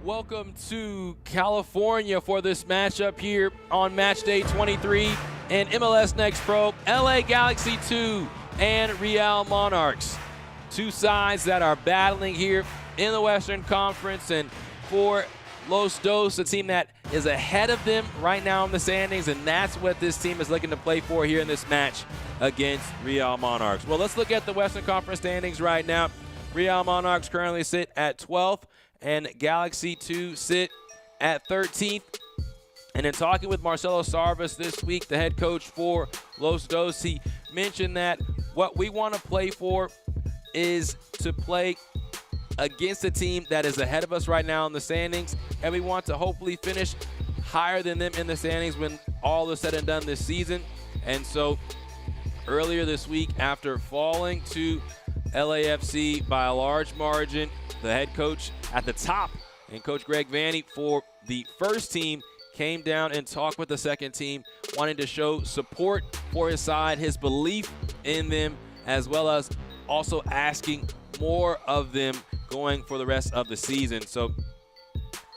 Welcome to California for this matchup here on match day 23 and MLS Next Pro. LA Galaxy 2 and Real Monarchs. Two sides that are battling here in the Western Conference, and for Los Dos, a team that is ahead of them right now in the standings, and that's what this team is looking to play for here in this match against Real Monarchs. Well, let's look at the Western Conference standings right now. Real Monarchs currently sit at 12th, and Galaxy 2 sit at 13th. And in talking with Marcelo Sarvas this week, the head coach for Los Dos, he mentioned that what we want to play for is to play against a team that is ahead of us right now in the standings, and we want to hopefully finish higher than them in the standings when all is said and done this season. And so earlier this week, after falling to LAFC by a large margin, the head coach at the top and Coach Greg Vanney for the first team came down and talked with the second team, wanting to show support for his side, his belief in them, as well as also asking more of them going for the rest of the season. So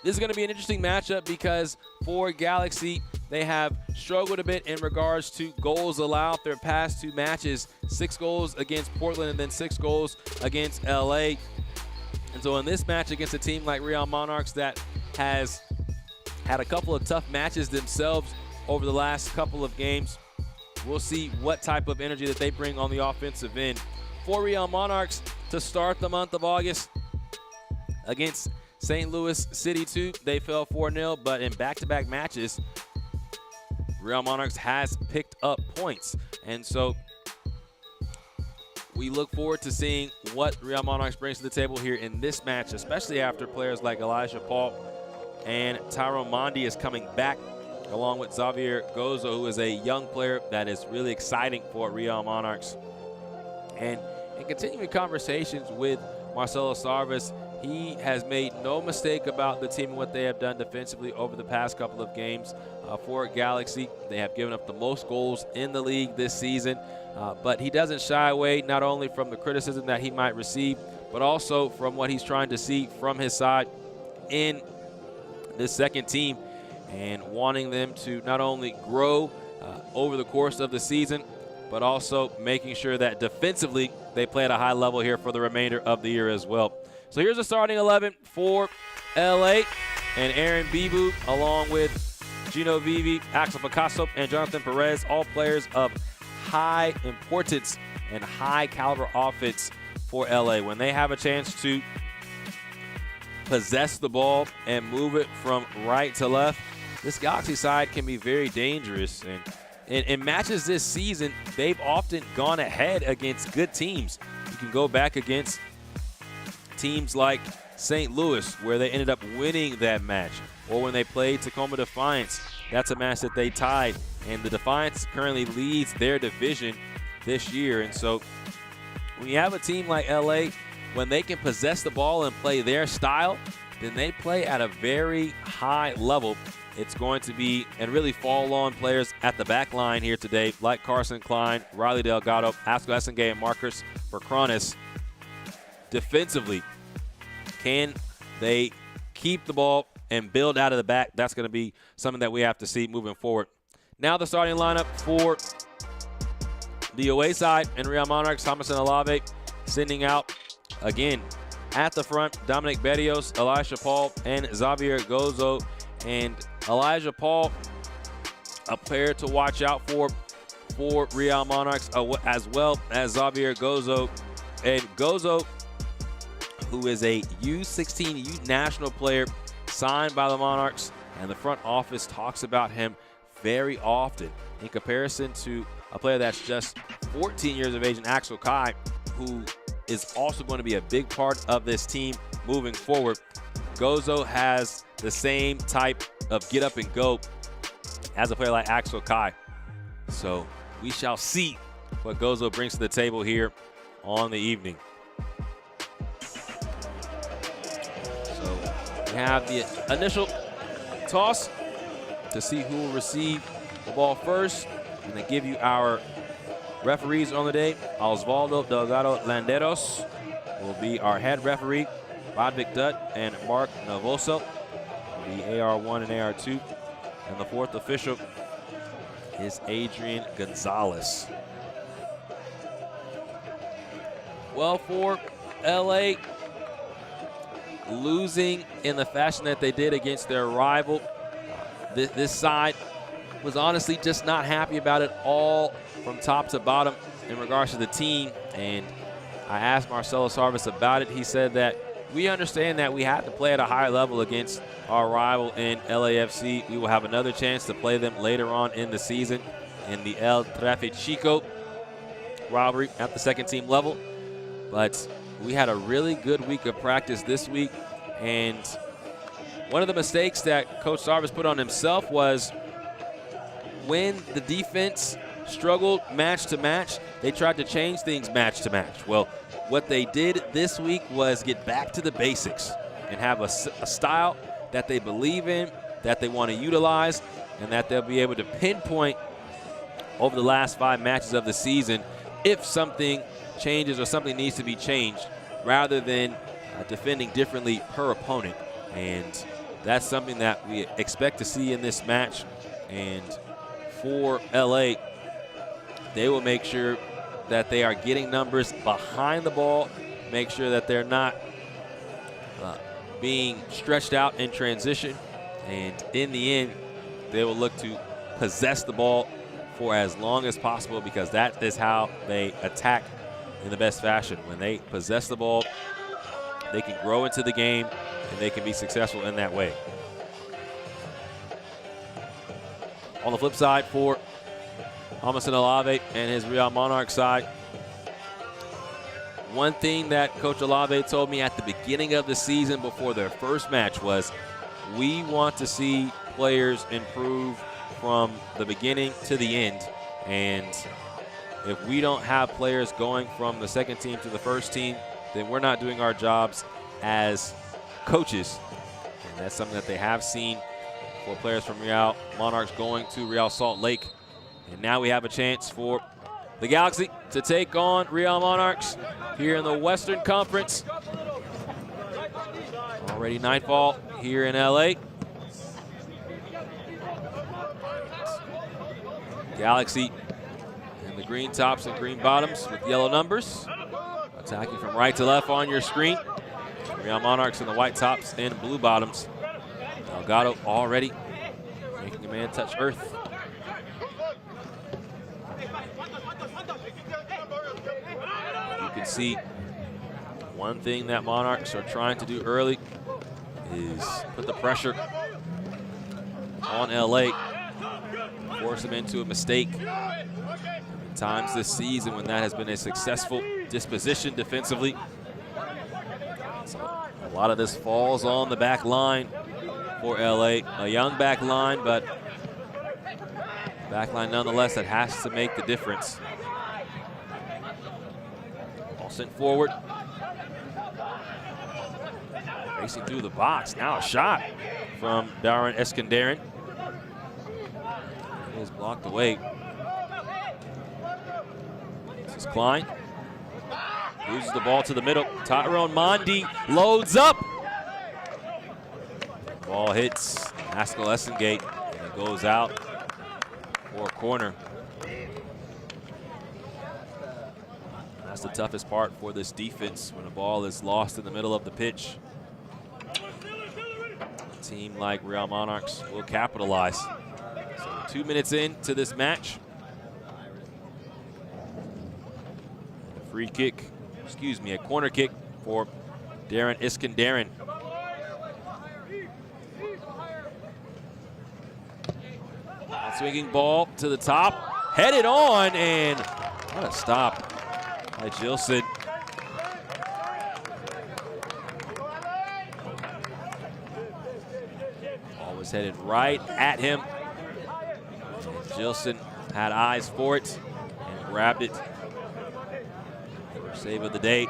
this is going to be an interesting matchup because for Galaxy, they have struggled a bit in regards to goals allowed their past two matches, 6 goals against Portland and then 6 goals against LA. And so in this match against a team like Real Monarchs that has had a couple of tough matches themselves over the last couple of games, we'll see what type of energy that they bring on the offensive end. For Real Monarchs to start the month of August against St. Louis City 2, they fell 4-0, but in back-to-back matches, Real Monarchs has picked up points. And so we look forward to seeing what Real Monarchs brings to the table here in this match, especially after players like Elijah Paul and Tyrone Mondi is coming back, along with Xavier Gozo, who is a young player that is really exciting for Real Monarchs. And in continuing conversations with Marcelo Sarvas, he has made no mistake about the team and what they have done defensively over the past couple of games. For Galaxy, they have given up the most goals in the league this season, but he doesn't shy away not only from the criticism that he might receive, but also from what he's trying to see from his side in this second team, and wanting them to not only grow over the course of the season, but also making sure that defensively they play at a high level here for the remainder of the year as well. So here's a starting 11 for LA, and Aaron Bibu along with Gino Vivi, Axel Picasso, and Jonathan Perez, all players of high importance and high caliber offense for LA. When they have a chance to possess the ball and move it from right to left, this Galaxy side can be very dangerous. And in matches this season, they've often gone ahead against good teams. You can go back against teams like St. Louis, where they ended up winning that match, or when they played Tacoma Defiance. That's a match that they tied, and the Defiance currently leads their division this year. And so when you have a team like LA, when they can possess the ball and play their style, then they play at a very high level. It's going to be and really fall on players at the back line here today, like Carson Klein, Riley Delgado, Asko Essengay, and Marcus Vercronis. Defensively, can they keep the ball and build out of the back? That's going to be something that we have to see moving forward. Now the starting lineup for the away side in Real Monarchs: Thomason Alave sending out again at the front, Dominic Berrios, Elijah Paul, and Xavier Gozo. And Elijah Paul, a player to watch out for Real Monarchs, as well as Xavier Gozo. And Gozo, who is a U16 U national player signed by the Monarchs, and the front office talks about him very often in comparison to a player that's just 14 years of age, in Axel Kai, who is also going to be a big part of this team moving forward. Gozo has the same type of get up and go as a player like Axel Kai. So we shall see what Gozo brings to the table here on the evening. So we have the initial toss to see who will receive the ball first. I'm going to give you our referees on the day. Osvaldo Delgado Landeros will be our head referee. Rodvik Dutt and Mark Novoso the AR1 and AR2. And the fourth official is Adrian Gonzalez. Well, for LA, losing in the fashion that they did against their rival, this side was honestly just not happy about it all from top to bottom in regards to the team. And I asked Marcelo Sarvis about it. He said that we understand that we have to play at a higher level against our rival in LAFC. We will have another chance to play them later on in the season in the El Trafichico rivalry at the second team level. But we had a really good week of practice this week, and one of the mistakes that Coach Sarvis put on himself was when the defense struggled match to match, they tried to change things match to match. Well, what they did this week was get back to the basics and have a style that they believe in, that they want to utilize, and that they'll be able to pinpoint over the last 5 matches of the season if something changes or something needs to be changed, rather than defending differently per opponent. And that's something that we expect to see in this match. And for LA, they will make sure that they are getting numbers behind the ball, make sure that they're not being stretched out in transition. And in the end, they will look to possess the ball for as long as possible, because that is how they attack in the best fashion. When they possess the ball, they can grow into the game, and they can be successful in that way. On the flip side, for Jamison Olave and his Real Monarchs side, one thing that Coach Olave told me at the beginning of the season before their first match was, we want to see players improve from the beginning to the end. And if we don't have players going from the second team to the first team, then we're not doing our jobs as coaches. And that's something that they have seen for players from Real Monarchs going to Real Salt Lake. And now we have a chance for the Galaxy to take on Real Monarchs here in the Western Conference. Already nightfall here in LA. Galaxy in the green tops and green bottoms with yellow numbers. Attacking from right to left on your screen. Real Monarchs in the white tops and blue bottoms. Delgado already making a man touch earth. You can see one thing that Monarchs are trying to do early is put the pressure on LA, force them into a mistake. Times this season when that has been a successful disposition defensively. So a lot of this falls on the back line for LA. A young back line, but back line nonetheless that has to make the difference. Ball sent forward. Racing through the box. Now a shot from Darren Escandarin. It is blocked away. This is Klein. Loses the ball to the middle. Tyrone Mondi loads up. Ball hits Haskell Essengate, and it goes out for a corner. That's the toughest part for this defense, when a ball is lost in the middle of the pitch. A team like Real Monarchs will capitalize. So 2 minutes into this match. A free kick, a corner kick for Darren Escandarin. Swinging ball to the top, headed on, and what a stop by Gilson. Ball was headed right at him. Gilson had eyes for it and grabbed it. First save of the day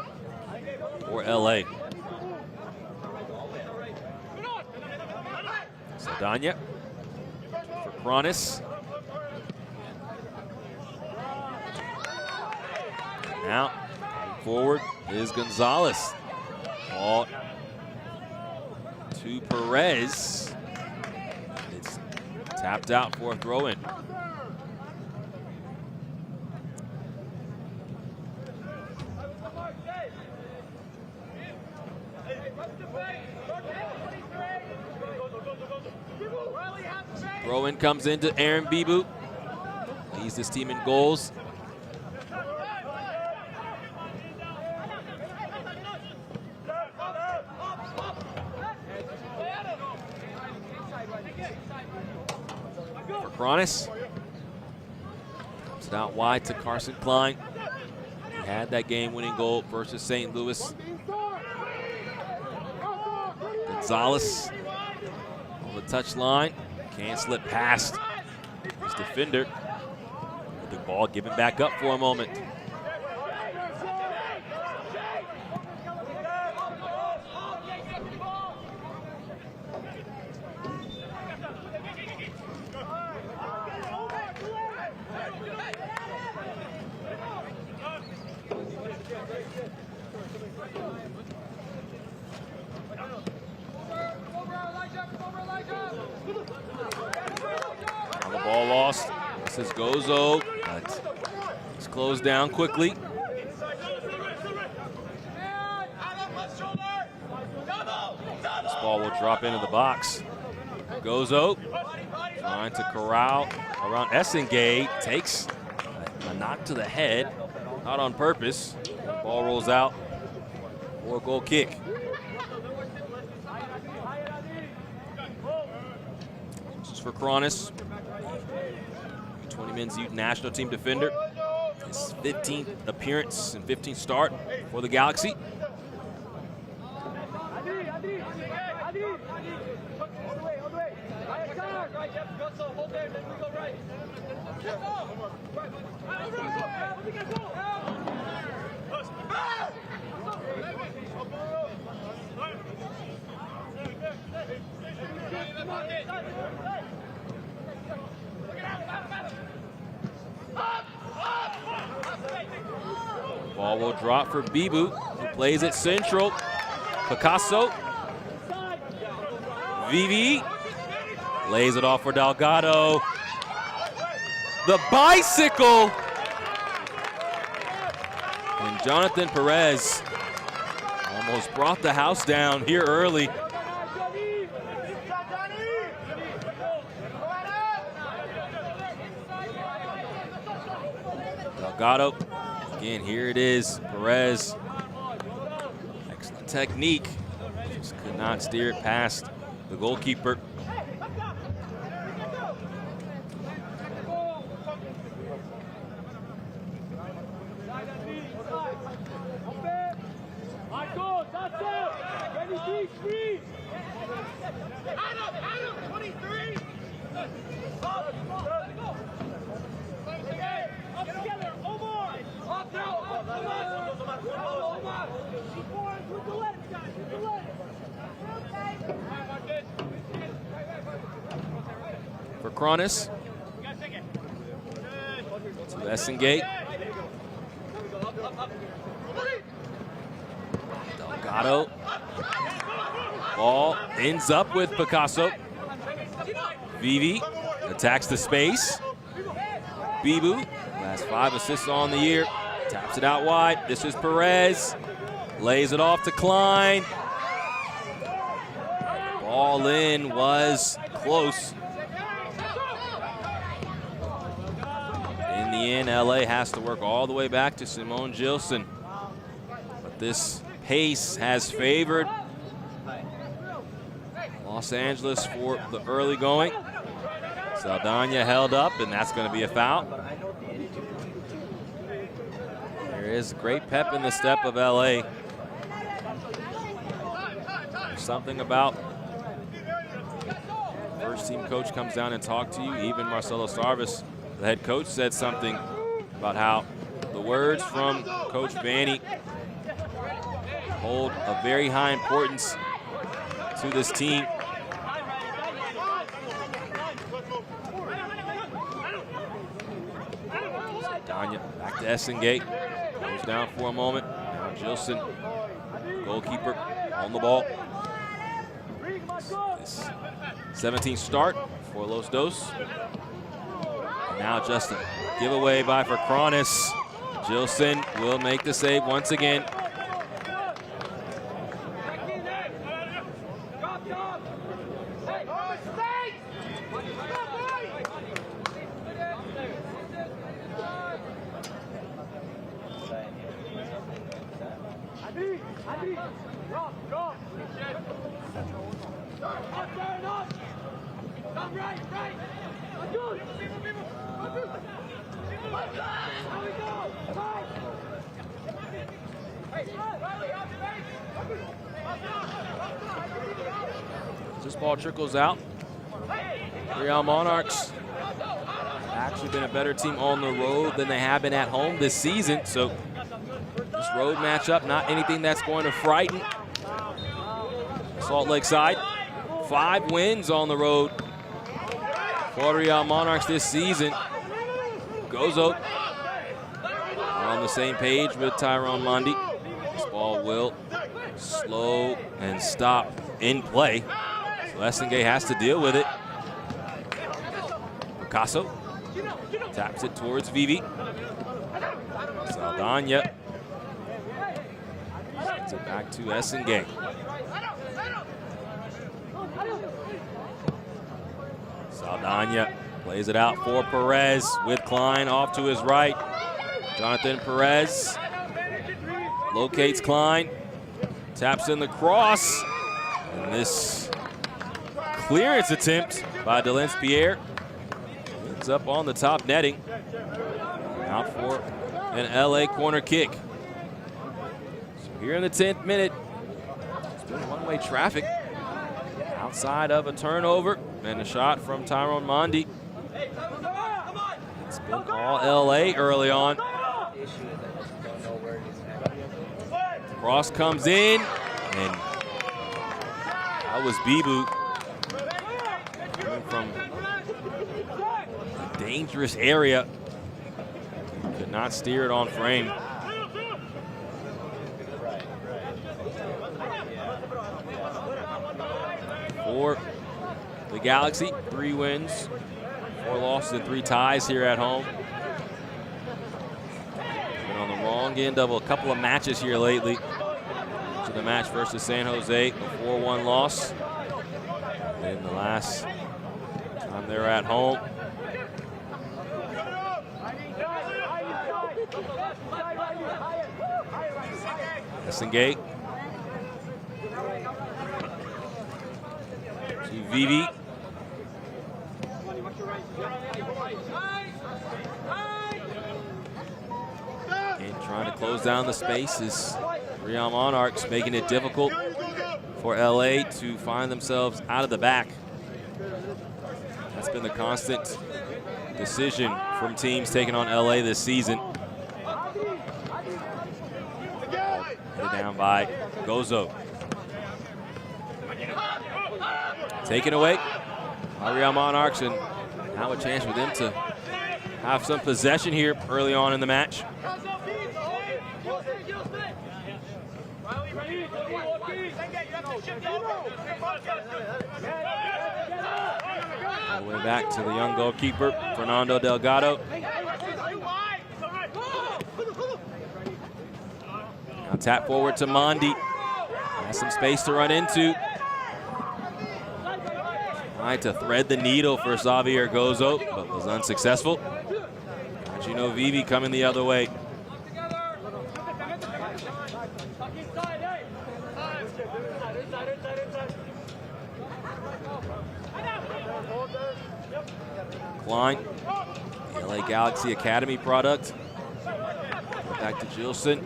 for LA. Saldana for Kronis. Now forward is Gonzalez. Ball to Perez. Tapped out for a throw-in. Throw-in comes into Aaron Bibu. Leads this team in goals. For Cronus. Comes it out wide to Carson Klein. He had that game-winning goal versus St. Louis. Gonzalez on the touch line. Can't slip past his defender. The ball given back up for a moment. The ball lost. This is Gozo, but he's closed down quickly. This ball will drop into the box. Gozo trying to corral around Essengate. Takes a knock to the head, not on purpose. Ball rolls out for a goal kick. This is for Cronus. 20 men's youth national team defender. His 15th appearance and 15th start for the Galaxy. Ball will drop for Bibu, who plays it central. Picasso. Vivi lays it off for Delgado. The bicycle! And Jonathan Perez almost brought the house down here early. Delgado. Again, here it is, Perez. Excellent technique. Just could not steer it past the goalkeeper. For Cronus. To Essengate. Delgado. Ball ends up with Picasso. Vivi attacks the space. Bibu, last 5 assists on the year. Taps it out wide. This is Perez. Lays it off to Klein. Ball in was close. In the end, LA has to work all the way back to Simone Gilson. But this pace has favored Los Angeles for the early going. Saldana held up, and that's going to be a foul. There is great pep in the step of LA. There's something about first team coach comes down and talks to you. Even Marcelo Sarvis, the head coach, said something about how the words from Coach Vanny hold a very high importance to this team. Saldana back to Essengate. Goes down for a moment. Now Gilson, goalkeeper, on the ball. This 17th start for Los Dos. Now Justin, giveaway by Vercronis. Gilson will make the save once again. This ball trickles out. Real Monarchs actually been a better team on the road than they have been at home this season. So this road matchup, not anything that's going to frighten Salt Lake side. 5 wins on the road for Real Monarchs this season. Gozo on the same page with Tyrone Mondi. This ball will slow and stop in play. So Essengay has to deal with it. Picasso taps it towards Vivi. Saldana sends it back to Essengay. Saldana plays it out for Perez with Klein off to his right. Jonathan Perez locates Klein, taps in the cross, and this clearance attempt by Delence Pierre ends up on the top netting. Out for an LA corner kick. So here in the 10th minute, it's been one-way traffic outside of a turnover and a shot from Tyrone Mondi. It's been all LA early on. Cross comes in, and that was Bibu coming from a dangerous area. Could not steer it on frame. For the Galaxy, 3 wins, 4 losses, and 3 ties here at home. Been on the wrong end of a couple of matches here lately. To the match versus San Jose, a 4-1 loss. And the last time they were at home. Essengay to Vivi. And trying to close down the spaces. Real Monarchs making it difficult for LA to find themselves out of the back. That's been the constant decision from teams taking on LA this season. Headed down by Gozo. Taken away by Real Monarchs, and now a chance for them to have some possession here early on in the match. All the way back to the young goalkeeper, Fernando Delgado. Now tap forward to Mondi. Has some space to run into. Tried to thread the needle for Xavier Gozo, but was unsuccessful. Gino Vivi coming the other way. Klein, the LA Galaxy Academy product. Back to Gilson.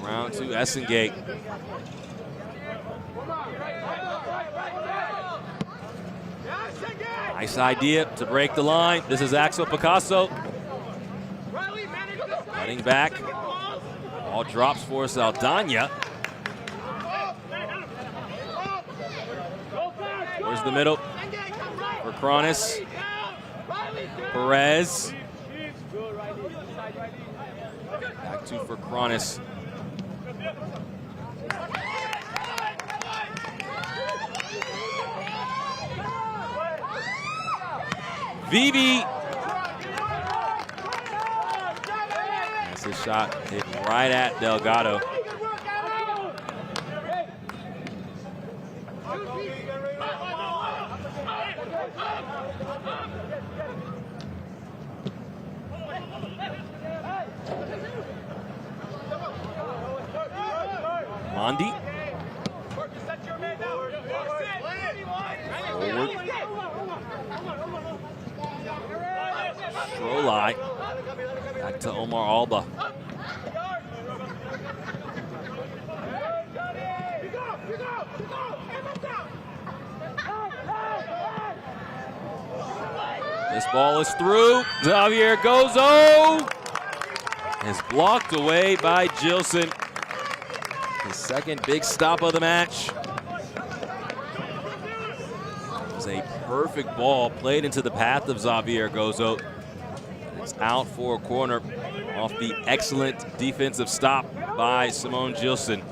Around to Essengay. Nice idea to break the line. This is Axel Picasso. Cutting back. Ball drops for Saldana. Towards the middle. For Cronis. Perez. Back to for Cronis. Vivi. That's his shot hit right at Delgado. Mondi. Forward. Strolai. Back to Omar Alba. This ball is through. Xavier Gozo is blocked away by Gilson. His second big stop of the match. It was a perfect ball played into the path of Xavier Gozo. It's out for a corner off the excellent defensive stop by Simone Gilson.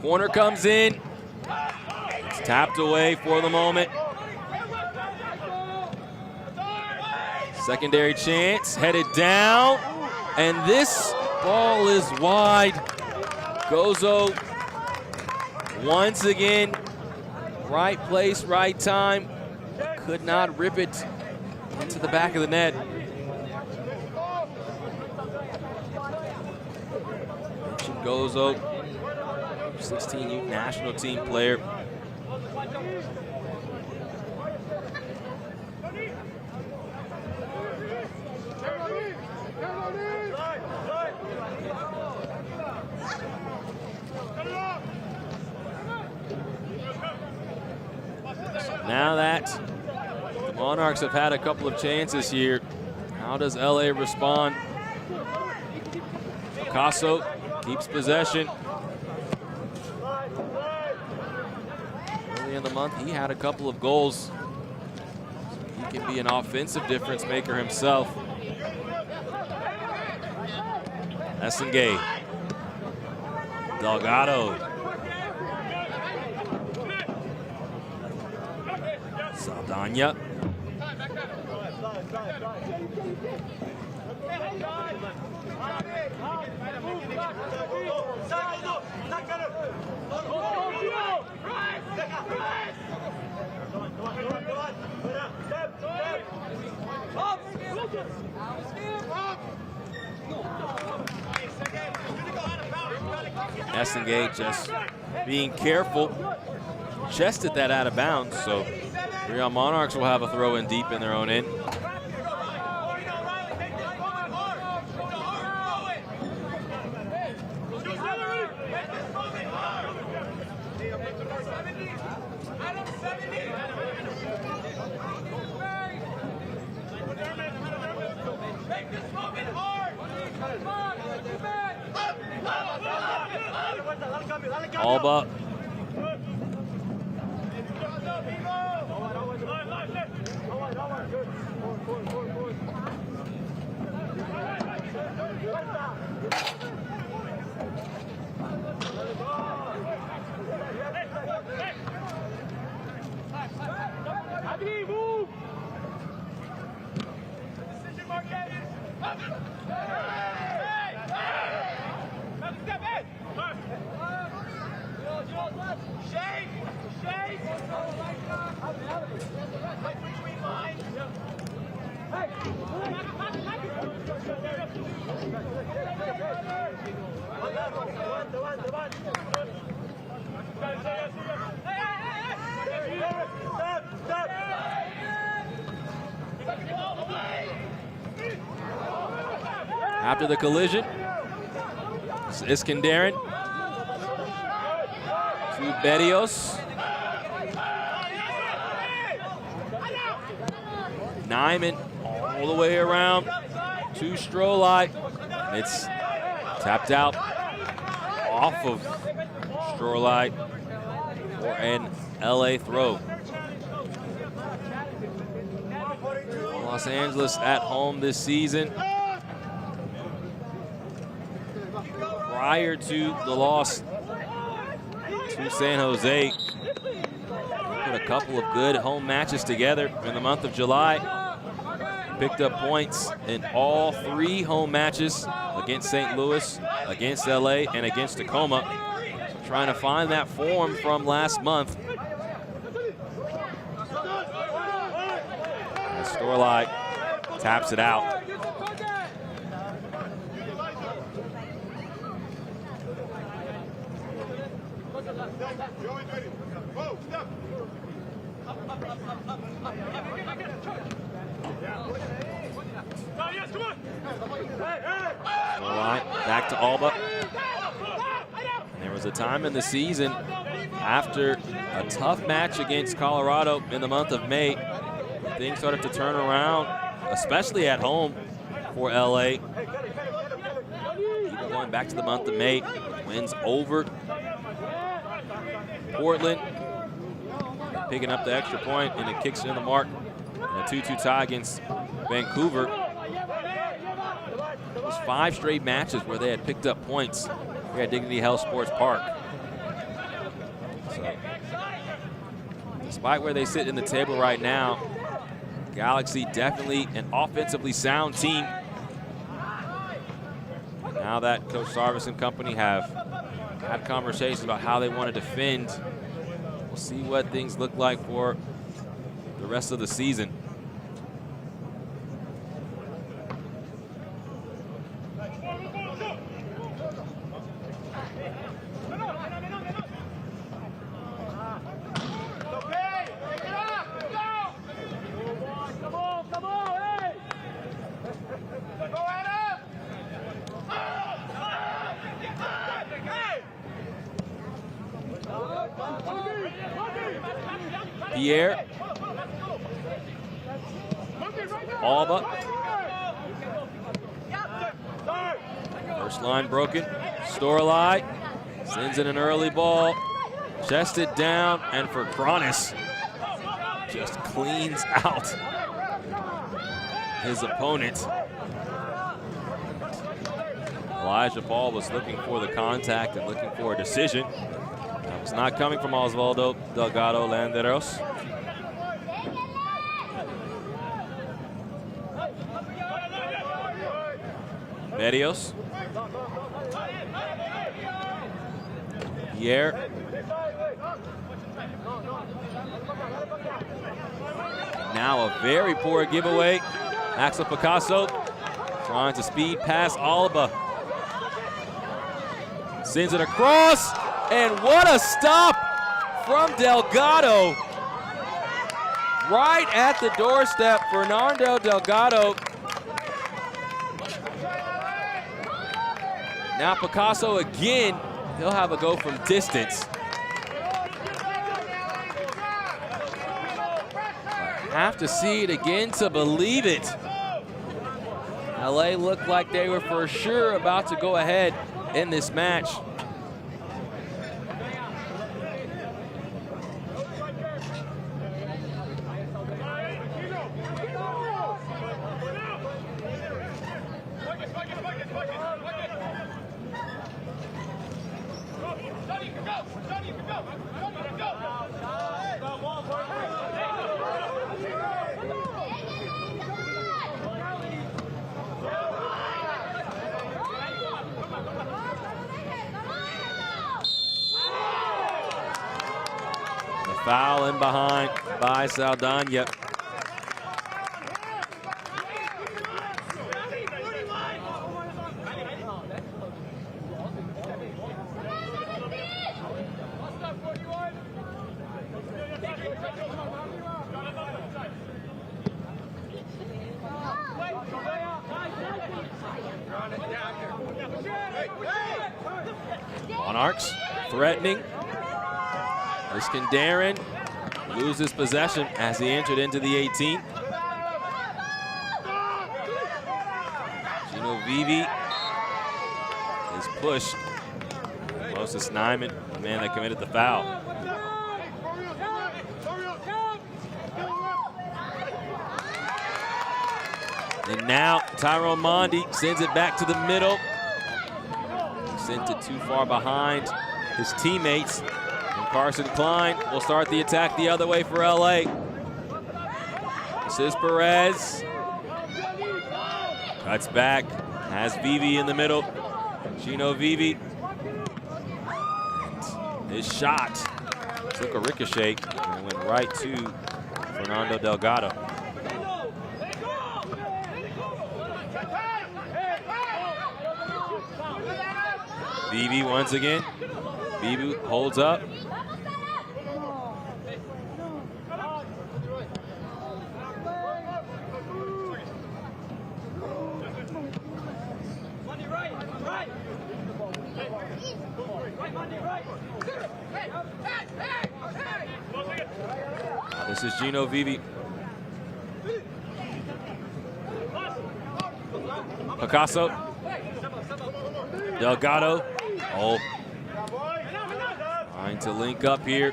Corner comes in. It's tapped away for the moment. Secondary chance, headed down. And this ball is wide. Gozo, once again, right place, right time. Could not rip it into the back of the net. Gozo, 16U national team player. Now that the Monarchs have had a couple of chances here, how does LA respond? Picasso keeps possession. Early in the month, he had a couple of goals. He can be an offensive difference maker himself. Essengay. Delgado. Saldana. Essengay just being careful, chested that out of bounds, so Real Monarchs will have a throw in deep in their own end. Alba. After the collision, Iskenderun to Berrios. Nyman all the way around to Strolai. It's tapped out off of Strolai for an LA throw. Los Angeles at home this season. Prior to the loss to San Jose, put a couple of good home matches together in the month of July. Picked up points in all 3 home matches against St. Louis, against LA, and against Tacoma. So trying to find that form from last month. And Storlai taps it out. Back to Alba. And there was a time in the season after a tough match against Colorado in the month of May, things started to turn around, especially at home for LA. Even going back to the month of May, wins over Portland, picking up the extra point, and it kicks in the mark. And a 2-2 tie against Vancouver. It was 5 straight matches where they had picked up points here at Dignity Health Sports Park. So, despite where they sit in the table right now, Galaxy definitely an offensively sound team. Now that Coach Sarvis and company have had conversations about how they want to defend, we'll see what things look like for the rest of the season. Pierre. Alba. First line broken. Storlai sends in an early ball. Chested down, and for Kronis, just cleans out his opponent. Elijah Paul was looking for the contact and looking for a decision. That was not coming from Osvaldo Delgado Landeros. Medios. Pierre. Now a very poor giveaway. Axel Picasso trying to speed past Alba. Sends it across, and what a stop from Delgado. Right at the doorstep, Fernando Delgado. Now Picasso again, he'll have a go from distance. Have to see it again to believe it. LA looked like they were for sure about to go ahead in this match. Foul in behind by Saldana. Monarchs threatening. Iskandarin loses possession as he entered into the 18. Gino Vivi is pushed. Moses Nyman, the man that committed the foul. And now Tyrone Mondi sends it back to the middle. Sent it too far behind his teammates. And Carson Klein will start the attack the other way for LA. This is Perez. Cuts back, has Vivi in the middle. Gino Vivi. And his shot took a ricochet and went right to Fernando Delgado. Vivi once again. Vivi holds up. This is Gino Vivi. Picasso. Delgado. Oh. Trying to link up here.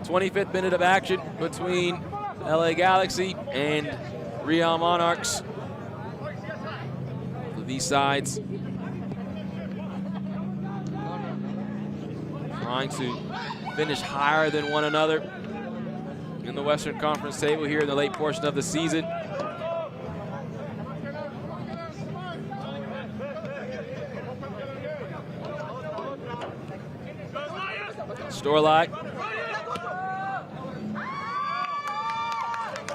'25th minute of action between LA Galaxy and Real Monarchs. These sides trying to finish higher than one another in the Western Conference table here in the late portion of the season. Storlight.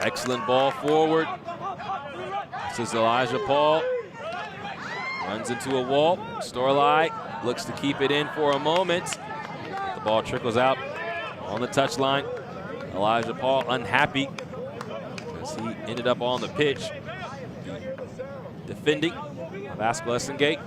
Excellent ball forward. This is Elijah Paul. Runs into a wall. Storlight looks to keep it in for a moment. The ball trickles out on the touchline. Elijah Paul unhappy as he ended up on the pitch defending Vasco Essengate.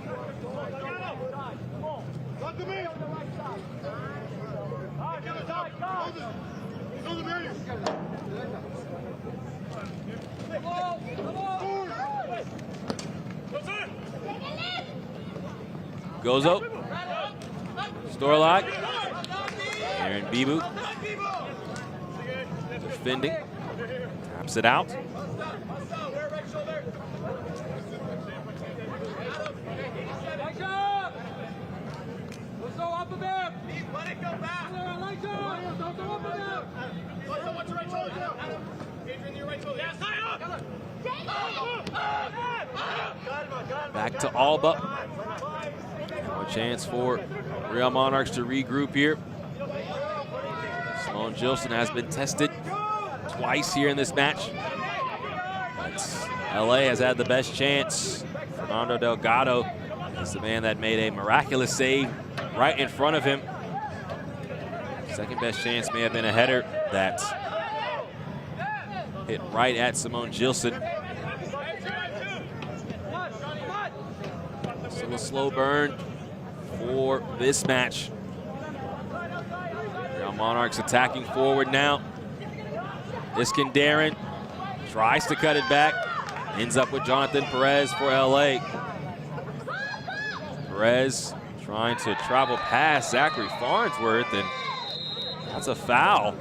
Gozo. Storlight. Aaron Bibu. Defending. Taps it out. Back to Alba. A chance for Real Monarchs to regroup here. Simone Gilson has been tested twice here in this match. But LA has had the best chance. Fernando Delgado is the man that made a miraculous save right in front of him. Second best chance may have been a header that hit right at Simone Gilson. Still a slow burn for this match. Real Monarchs attacking forward now. Iskenderun tries to cut it back. Ends up with Jonathan Perez for LA. Perez trying to travel past Zachary Farnsworth, and that's a foul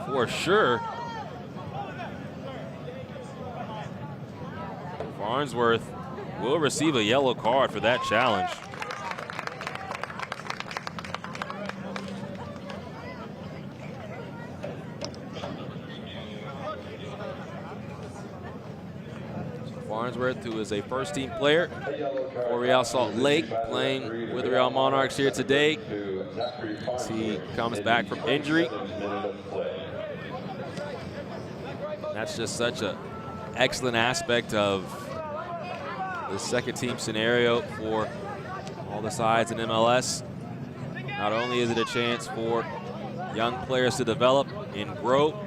for sure. Farnsworth will receive a yellow card for that challenge. Farnsworth, who is a first-team player for Real Salt Lake, playing with the Real Monarchs here today as he comes back from injury. That's just such an excellent aspect of the second-team scenario for all the sides in MLS. Not only is it a chance for young players to develop and grow,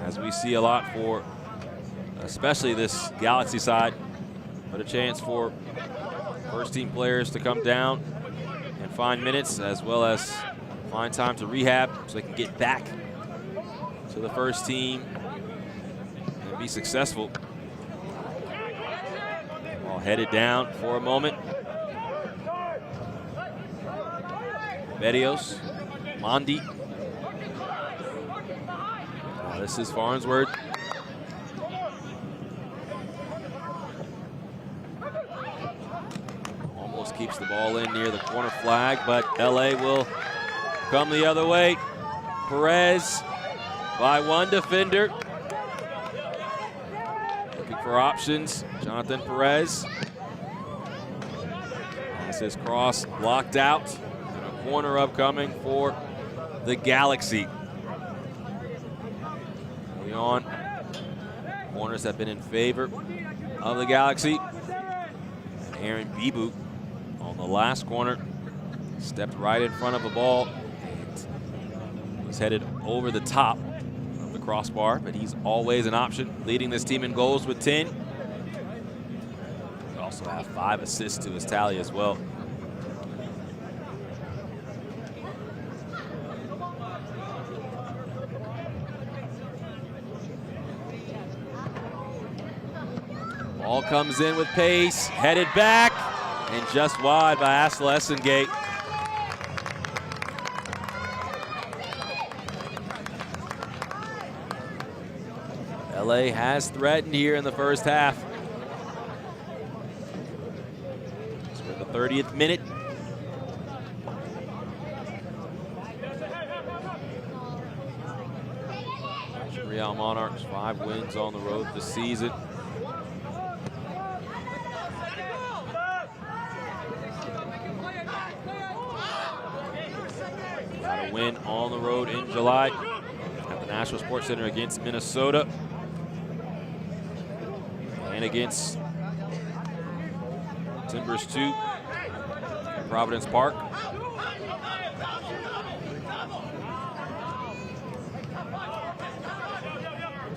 as we see a lot for especially this Galaxy side, but a chance for first-team players to come down and find minutes, as well as find time to rehab so they can get back to the first team be successful. Ball headed down for a moment. Berrios, Mondi. This is Farnsworth. Almost keeps the ball in near the corner flag, but LA will come the other way. Perez by one defender. Looking for options. Jonathan Perez. Has his cross blocked out. And a corner upcoming for the Galaxy. Early on, corners have been in favor of the Galaxy. And Aaron Bibu on the last corner stepped right in front of the ball and was headed over the top of the crossbar, but he's always an option, leading this team in goals with 10. He also has 5 assists to his tally as well. Ball comes in with pace, headed back, and just wide by Askel Essengate. LA has threatened here in the first half. It's for the 30th minute. Real Monarchs, 5 wins on the road this season. Got a win on the road in July at the National Sports Center against Minnesota and against Timbers 2 at Providence Park.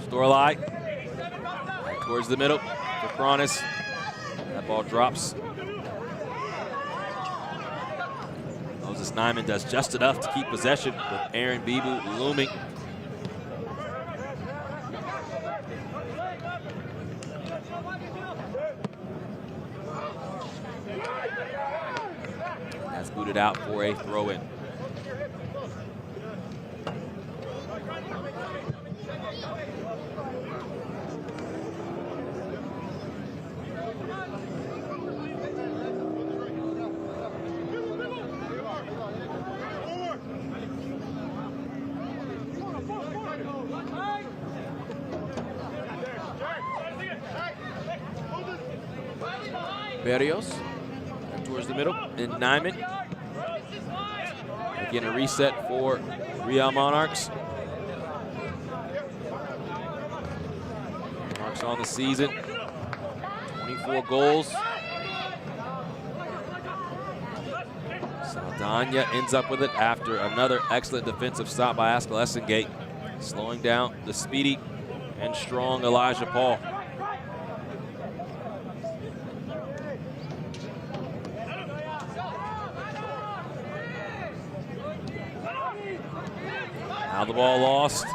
Storlai towards the middle for Cronus. That ball drops. Moses Nyman does just enough to keep possession with Aaron Bibu looming. That's booted out for a throw-in. Berrios towards the middle, and Nyman. Again, a reset for Real Monarchs. Monarchs on the season, 24 goals. Saldana ends up with it after another excellent defensive stop by Askel Essengate, slowing down the speedy and strong Elijah Paul. Now the ball lost.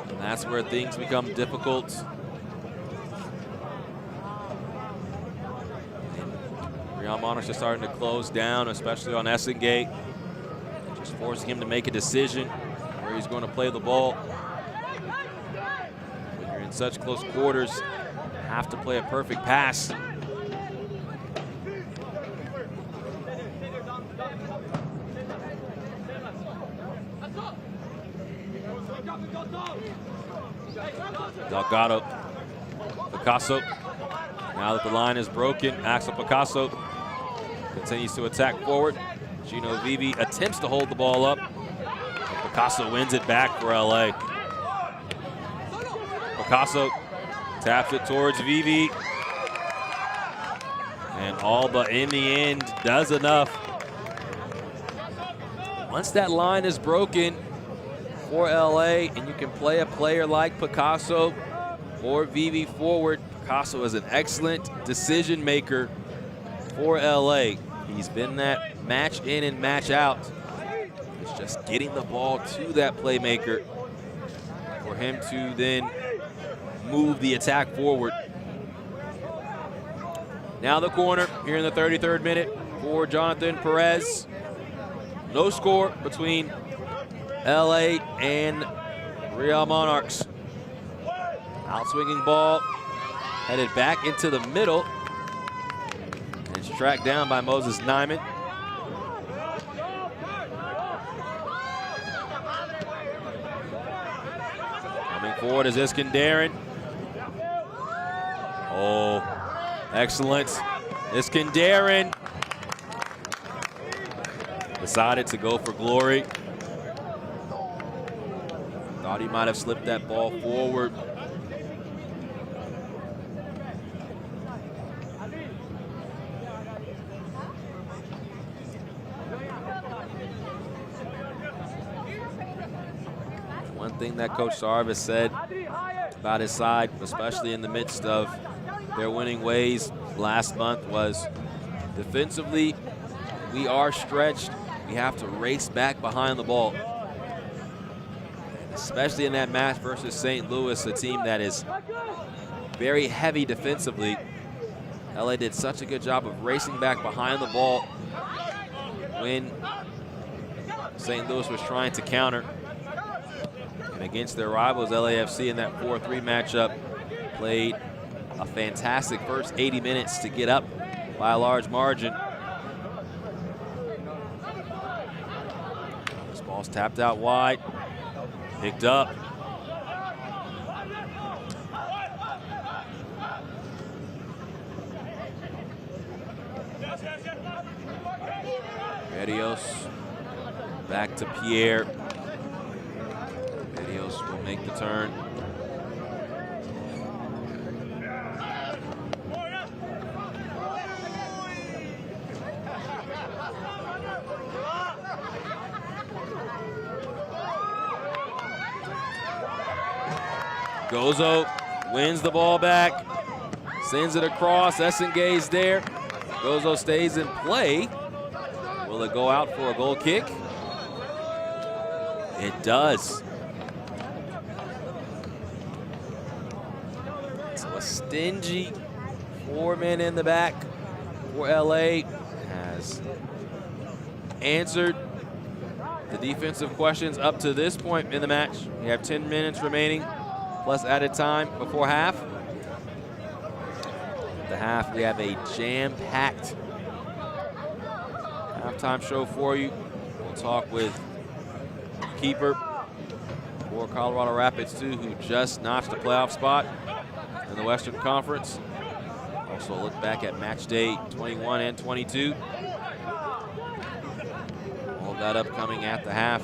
And that's where things become difficult. And Real Monarchs are starting to close down, especially on Essengate. Just forcing him to make a decision where he's going to play the ball. When you're in such close quarters, you have to play a perfect pass. Delgado, Picasso. Now that the line is broken, Axel Picasso continues to attack forward. Gino Vivi attempts to hold the ball up. Picasso wins it back for LA. Picasso taps it towards Vivi. And Alba, in the end, does enough. Once that line is broken for LA, and you can play a player like Picasso or Vivi forward, Picasso is an excellent decision maker for LA. He's been that match in and match out. It's just getting the ball to that playmaker for him to then move the attack forward. Now the corner here in the 33rd minute for Jonathan Perez. No score between LA and Real Monarchs. Outswinging ball headed back into the middle. And it's tracked down by Moses Nyman. Coming forward is Iskandarin. Oh, excellent. Iskandarin decided to go for glory. Thought he might have slipped that ball forward. One thing that Coach Sarvis said about his side, especially in the midst of their winning ways last month, was defensively, we are stretched. We have to race back behind the ball. Especially in that match versus St. Louis, a team that is very heavy defensively. LA did such a good job of racing back behind the ball when St. Louis was trying to counter. And against their rivals, LAFC, in that 4-3 matchup, played a fantastic first 80 minutes to get up by a large margin. This ball's tapped out wide, picked up. Medios back to Pierre. Medios will make the turn. Gozo wins the ball back, sends it across. Essengay's there. Gozo stays in play. Will it go out for a goal kick? It does. So a stingy 4-man in the back for LA has answered the defensive questions up to this point in the match. We have 10 minutes remaining, plus added time before half. At the half, we have a jam-packed halftime show for you. We'll talk with keeper for Colorado Rapids, too, who just notched a playoff spot in the Western Conference. Also look back at match day 21 and 22. All of that upcoming at the half.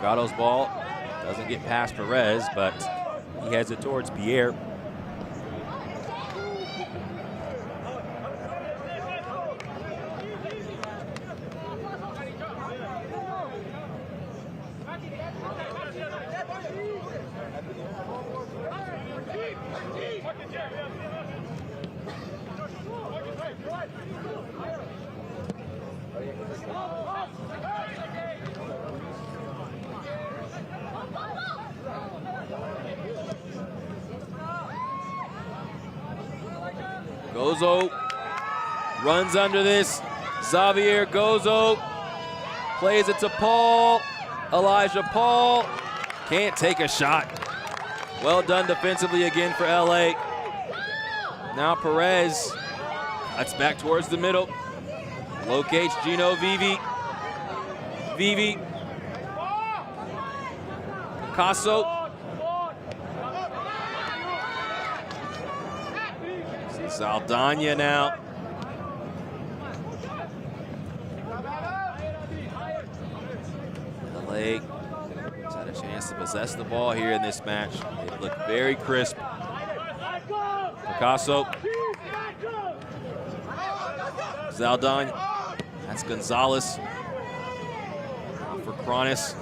Gatto's ball doesn't get past Perez, but he heads it towards Pierre. Gozo runs under this. Xavier Gozo plays it to Paul. Elijah Paul can't take a shot. Well done defensively again for LA. Now Perez, that's back towards the middle. Locates Gino Vivi. Vivi. Picasso. Saldana now. LA has had a chance to possess the ball here in this match. It looked very crisp. Picasso. Zaldana. That's Gonzalez. For Cronus.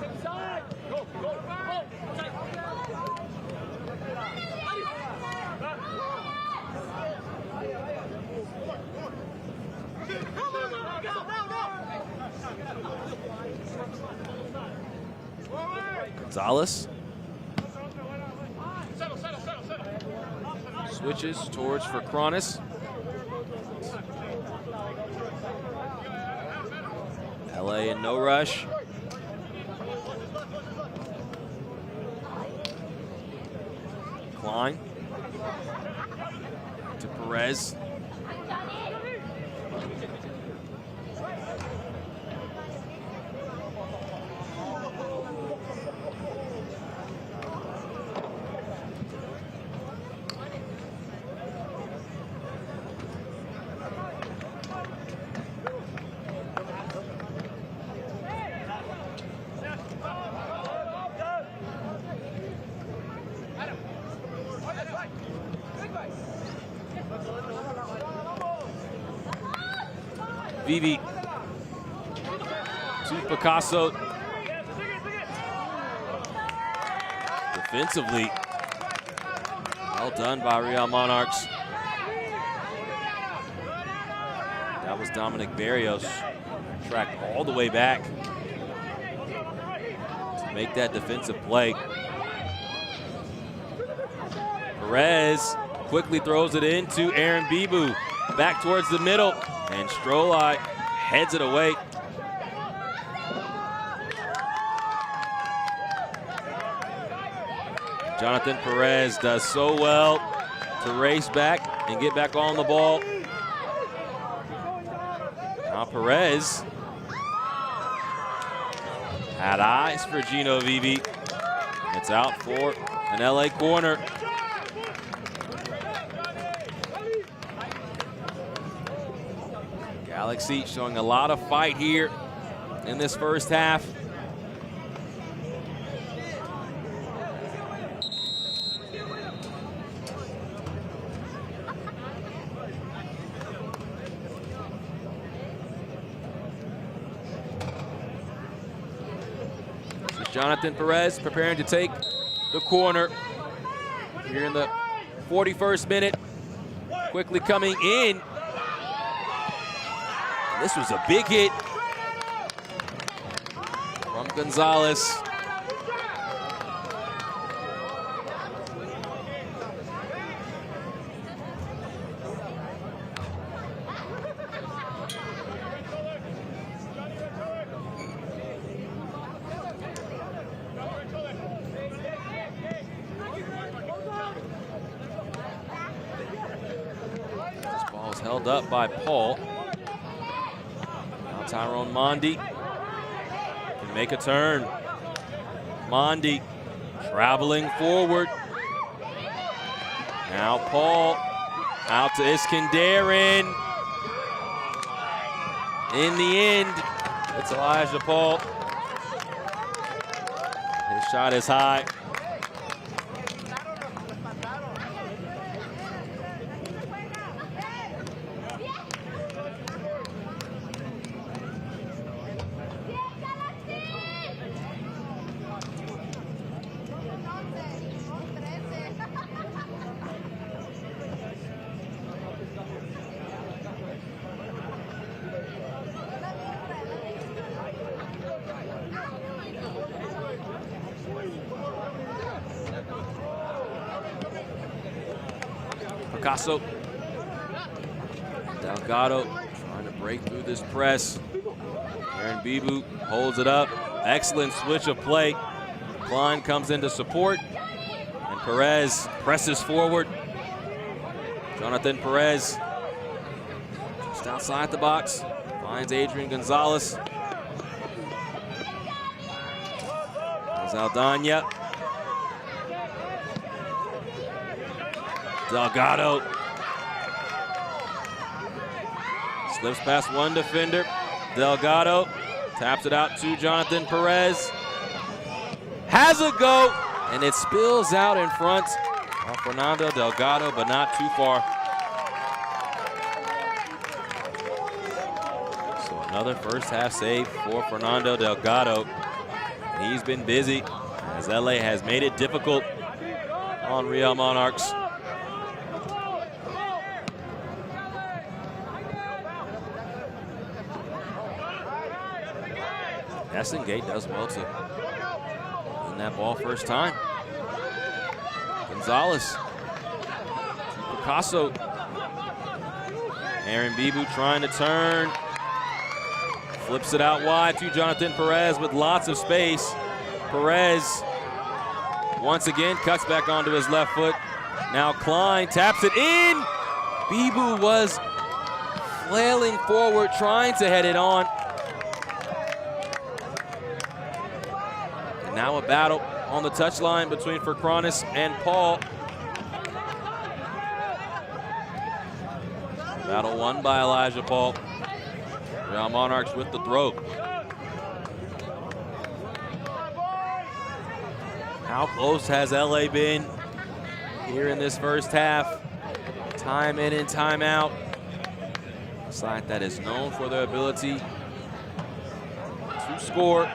Gonzalez. Switches towards for Kronis. LA in no rush. Klein to Perez. Vivi to Picasso. Defensively, well done by Real Monarchs. That was Dominic Barrios. Tracked all the way back to make that defensive play. Perez quickly throws it into Aaron Bibu. Back towards the middle, and Strolai heads it away. Jonathan Perez does so well to race back and get back on the ball. Now Perez had eyes for Gino Vivi. It's out for an LA corner. Galaxy showing a lot of fight here in this first half. This is Jonathan Perez preparing to take the corner here in the 41st minute. Quickly coming in. This was a big hit from Gonzalez. This ball is held up by Paul. Tyrone Mondi can make a turn. Mondi traveling forward. Now Paul out to Iskandarin. In the end, it's Elijah Paul. His shot is high. Picasso. Delgado trying to break through this press. Aaron Bibu holds it up. Excellent switch of play. Klein comes in to support. And Perez presses forward. Jonathan Perez just outside the box. Finds Adrian Gonzalez. There's Aldana. Delgado slips past one defender. Delgado taps it out to Jonathan Perez. Has a go, and it spills out in front of Fernando Delgado, but not too far. So another first half save for Fernando Delgado. He's been busy as LA has made it difficult on Real Monarchs. Gate does well to win that ball first time. Gonzalez. Picasso. Aaron Bibu trying to turn. Flips it out wide to Jonathan Perez with lots of space. Perez once again cuts back onto his left foot. Now Klein taps it in. Bibu was flailing forward, trying to head it on. And now a battle on the touchline between Fercronis and Paul. Battle won by Elijah Paul. Real Monarchs with the throw. How close has LA been here in this first half? Time in and time out. A side that is known for their ability to score.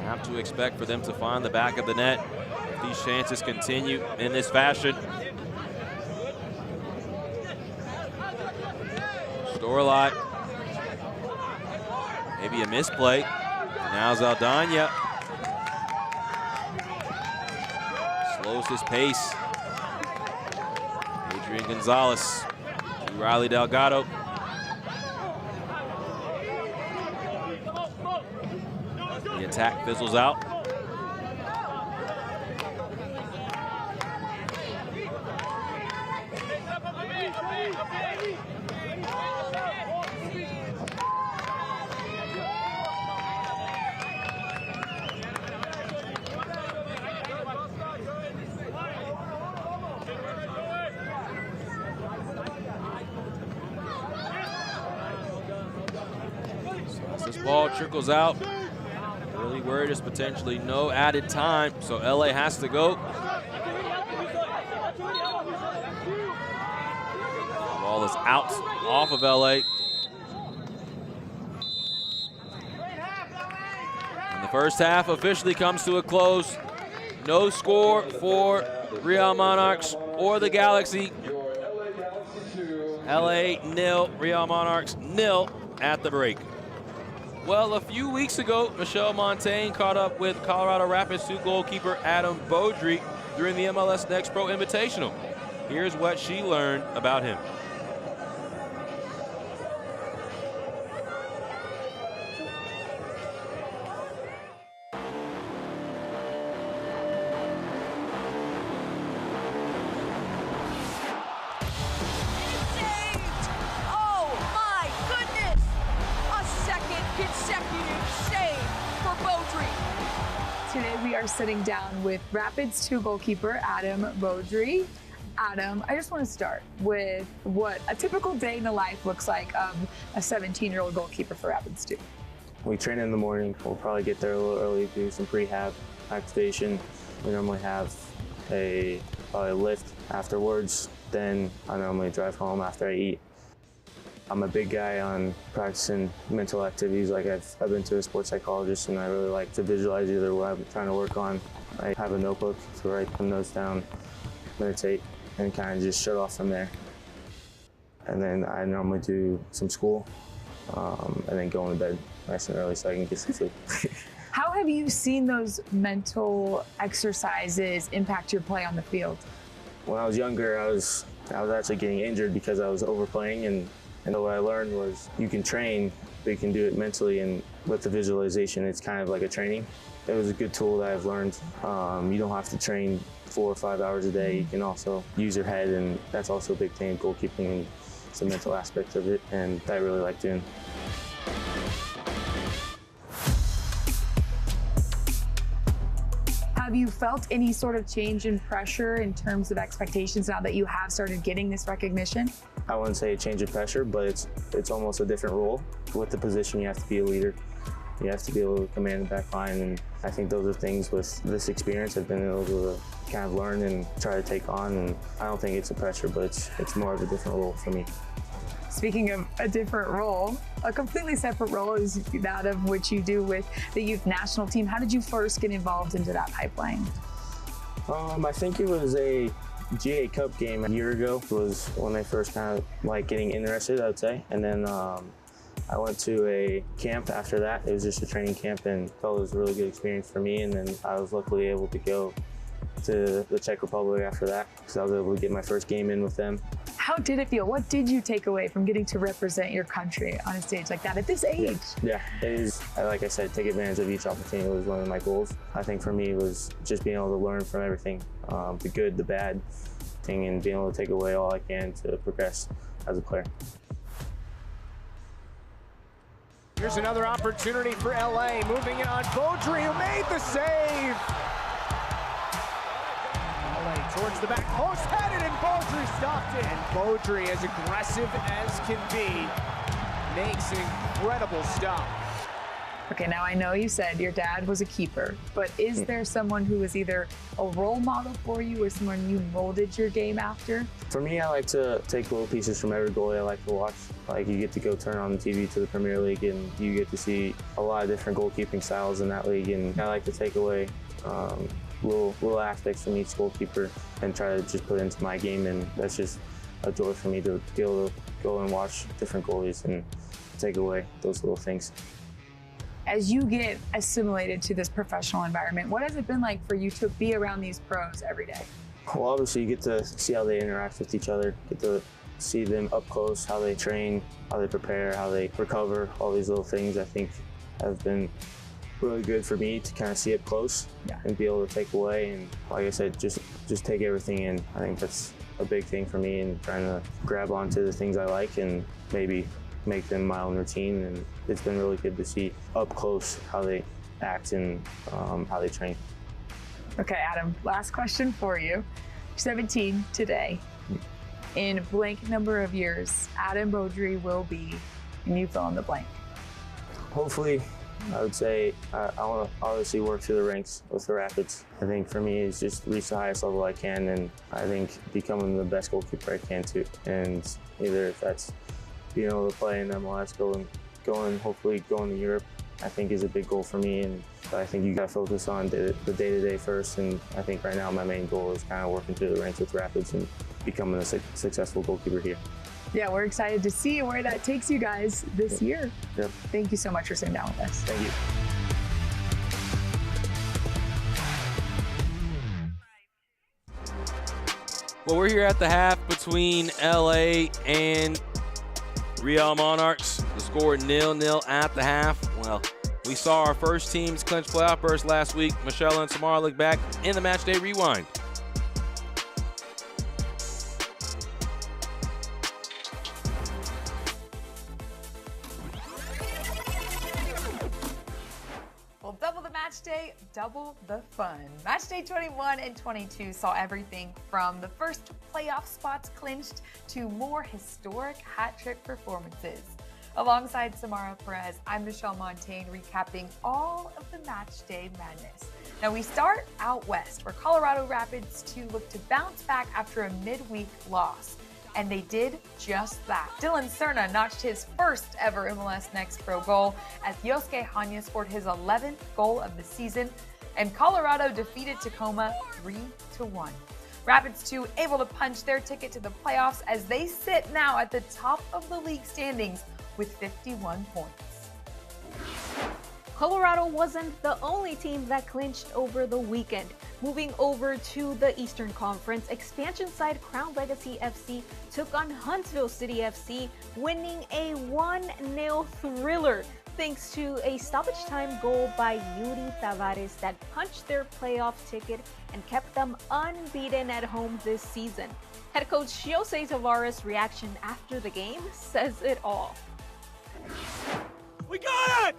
Have to expect for them to find the back of the net if these chances continue in this fashion. Storlot, maybe a misplay. Now Zaldana slows his pace. Adrian Gonzalez to Riley Delgado. The attack fizzles out. This ball trickles out. Really worried there's potentially no added time, so LA has to go. Ball is out off of LA. And the first half officially comes to a close. No score for Real Monarchs or the Galaxy. LA 0, Real Monarchs 0 at the break. Well, a few weeks ago, Michelle Montaigne caught up with Colorado Rapids 2 goalkeeper Adam Beaudry during the MLS Next Pro Invitational. Here's what she learned about him. Today we are sitting down with Rapids 2 goalkeeper Adam Beaudry. Adam, I just want to start with what a typical day in the life looks like of a 17-year-old goalkeeper for Rapids 2. We train in the morning. We'll probably get there a little early, do some prehab activation. We normally have probably a lift afterwards. Then I normally drive home after I eat. I'm a big guy on practicing mental activities. Like I've been to a sports psychologist, and I really like to visualize either what I'm trying to work on. I have a notebook to write some notes down, meditate, and kind of just shut off from there. And then I normally do some school, and then go into bed nice and early so I can get some sleep. How have you seen those mental exercises impact your play on the field? When I was younger, I was actually getting injured because I was overplaying, and what I learned was you can train, but you can do it mentally, and with the visualization, it's kind of like a training. It was a good tool that I've learned. You don't have to train 4 or 5 hours a day. You can also use your head, and that's also a big thing in goalkeeping, and it's a mental aspect of it, and that I really like doing. Have you felt any sort of change in pressure in terms of expectations now that you have started getting this recognition? I wouldn't say a change of pressure, but it's almost a different role. With the position, you have to be a leader. You have to be able to command the back line, and I think those are things with this experience I've been able to kind of learn and try to take on, and I don't think it's a pressure, but it's more of a different role for me. Speaking of a different role, a completely separate role is that of which you do with the youth national team. How did you first get involved into that pipeline? I think it was a GA Cup game a year ago was when I first kind of like getting interested, I would say. And then I I went to a camp after that. It was just a training camp and felt it was a really good experience for me. And then I was luckily able to go to the Czech Republic after that because I was able to get my first game in with them. How did it feel? What did you take away from getting to represent your country on a stage like that at this age? Yeah, it is, like I said, take advantage of each opportunity was one of my goals. I think for me it was just being able to learn from everything, the good, the bad thing, and being able to take away all I can to progress as a player. Here's another opportunity for LA, moving it on Beaudry, who made the save. LA towards the back post, headed, and Beaudry stopped it. And Beaudry, as aggressive as can be, makes an incredible stop. Okay, now I know you said your dad was a keeper, but is there someone who is either a role model for you or someone you molded your game after? For me, I like to take little pieces from every goalie I like to watch. Like you get to go turn on the TV to the Premier League and you get to see a lot of different goalkeeping styles in that league, and I like to take away little aspects from each goalkeeper and try to just put it into my game, and that's just a joy for me to be able to go and watch different goalies and take away those little things. As you get assimilated to this professional environment, what has it been like for you to be around these pros every day? Well, obviously you get to see how they interact with each other, get to see them up close, how they train, how they prepare, how they recover, all these little things I think have been really good for me to kind of see up close and be able to take away. And like I said, just take everything in. I think that's a big thing for me, and trying to grab onto the things I like and maybe make them my own routine. And it's been really good to see up close how they act and how they train. Okay, Adam, last question for you. 17 today. In a blank number of years, Adam Beaudry will be, and you fill in the blank. Hopefully, I would say I want to obviously work through the ranks with the Rapids. I think for me it's just reach the highest level I can, and I think becoming the best goalkeeper I can too. And either if that's being able to play in MLS, hopefully going to Europe, I think is a big goal for me. And I think you got to focus on the day-to-day first. And I think right now my main goal is kind of working through the ranks with Rapids and becoming a successful goalkeeper here. Yeah, we're excited to see where that takes you guys this year. Yep. Thank you so much for sitting down with us. Thank you. Well, we're here at the half between LA and Real Monarchs. The score 0-0 at the half. Well, we saw our first teams clinch playoff berths last week. Michelle and Tamara look back in the Matchday Rewind. Well, double the match day, double the fun. Match day 21 and 22 saw everything from the first playoff spots clinched to more historic hat trick performances. Alongside Samara Perez, I'm Michelle Montaigne, recapping all of the match day madness. Now we start out west, where Colorado Rapids 2 look to bounce back after a midweek loss. And they did just that. Dylan Cerna notched his first ever MLS Next Pro goal as Yosuke Hanya scored his 11th goal of the season, and Colorado defeated Tacoma 3-1. Rapids 2 able to punch their ticket to the playoffs as they sit now at the top of the league standings with 51 points. Colorado wasn't the only team that clinched over the weekend. Moving over to the Eastern Conference, expansion side Crown Legacy FC took on Huntsville City FC, winning a 1-0 thriller thanks to a stoppage time goal by Yuri Tavares that punched their playoff ticket and kept them unbeaten at home this season. Head coach Jose Tavares' reaction after the game says it all. We got it!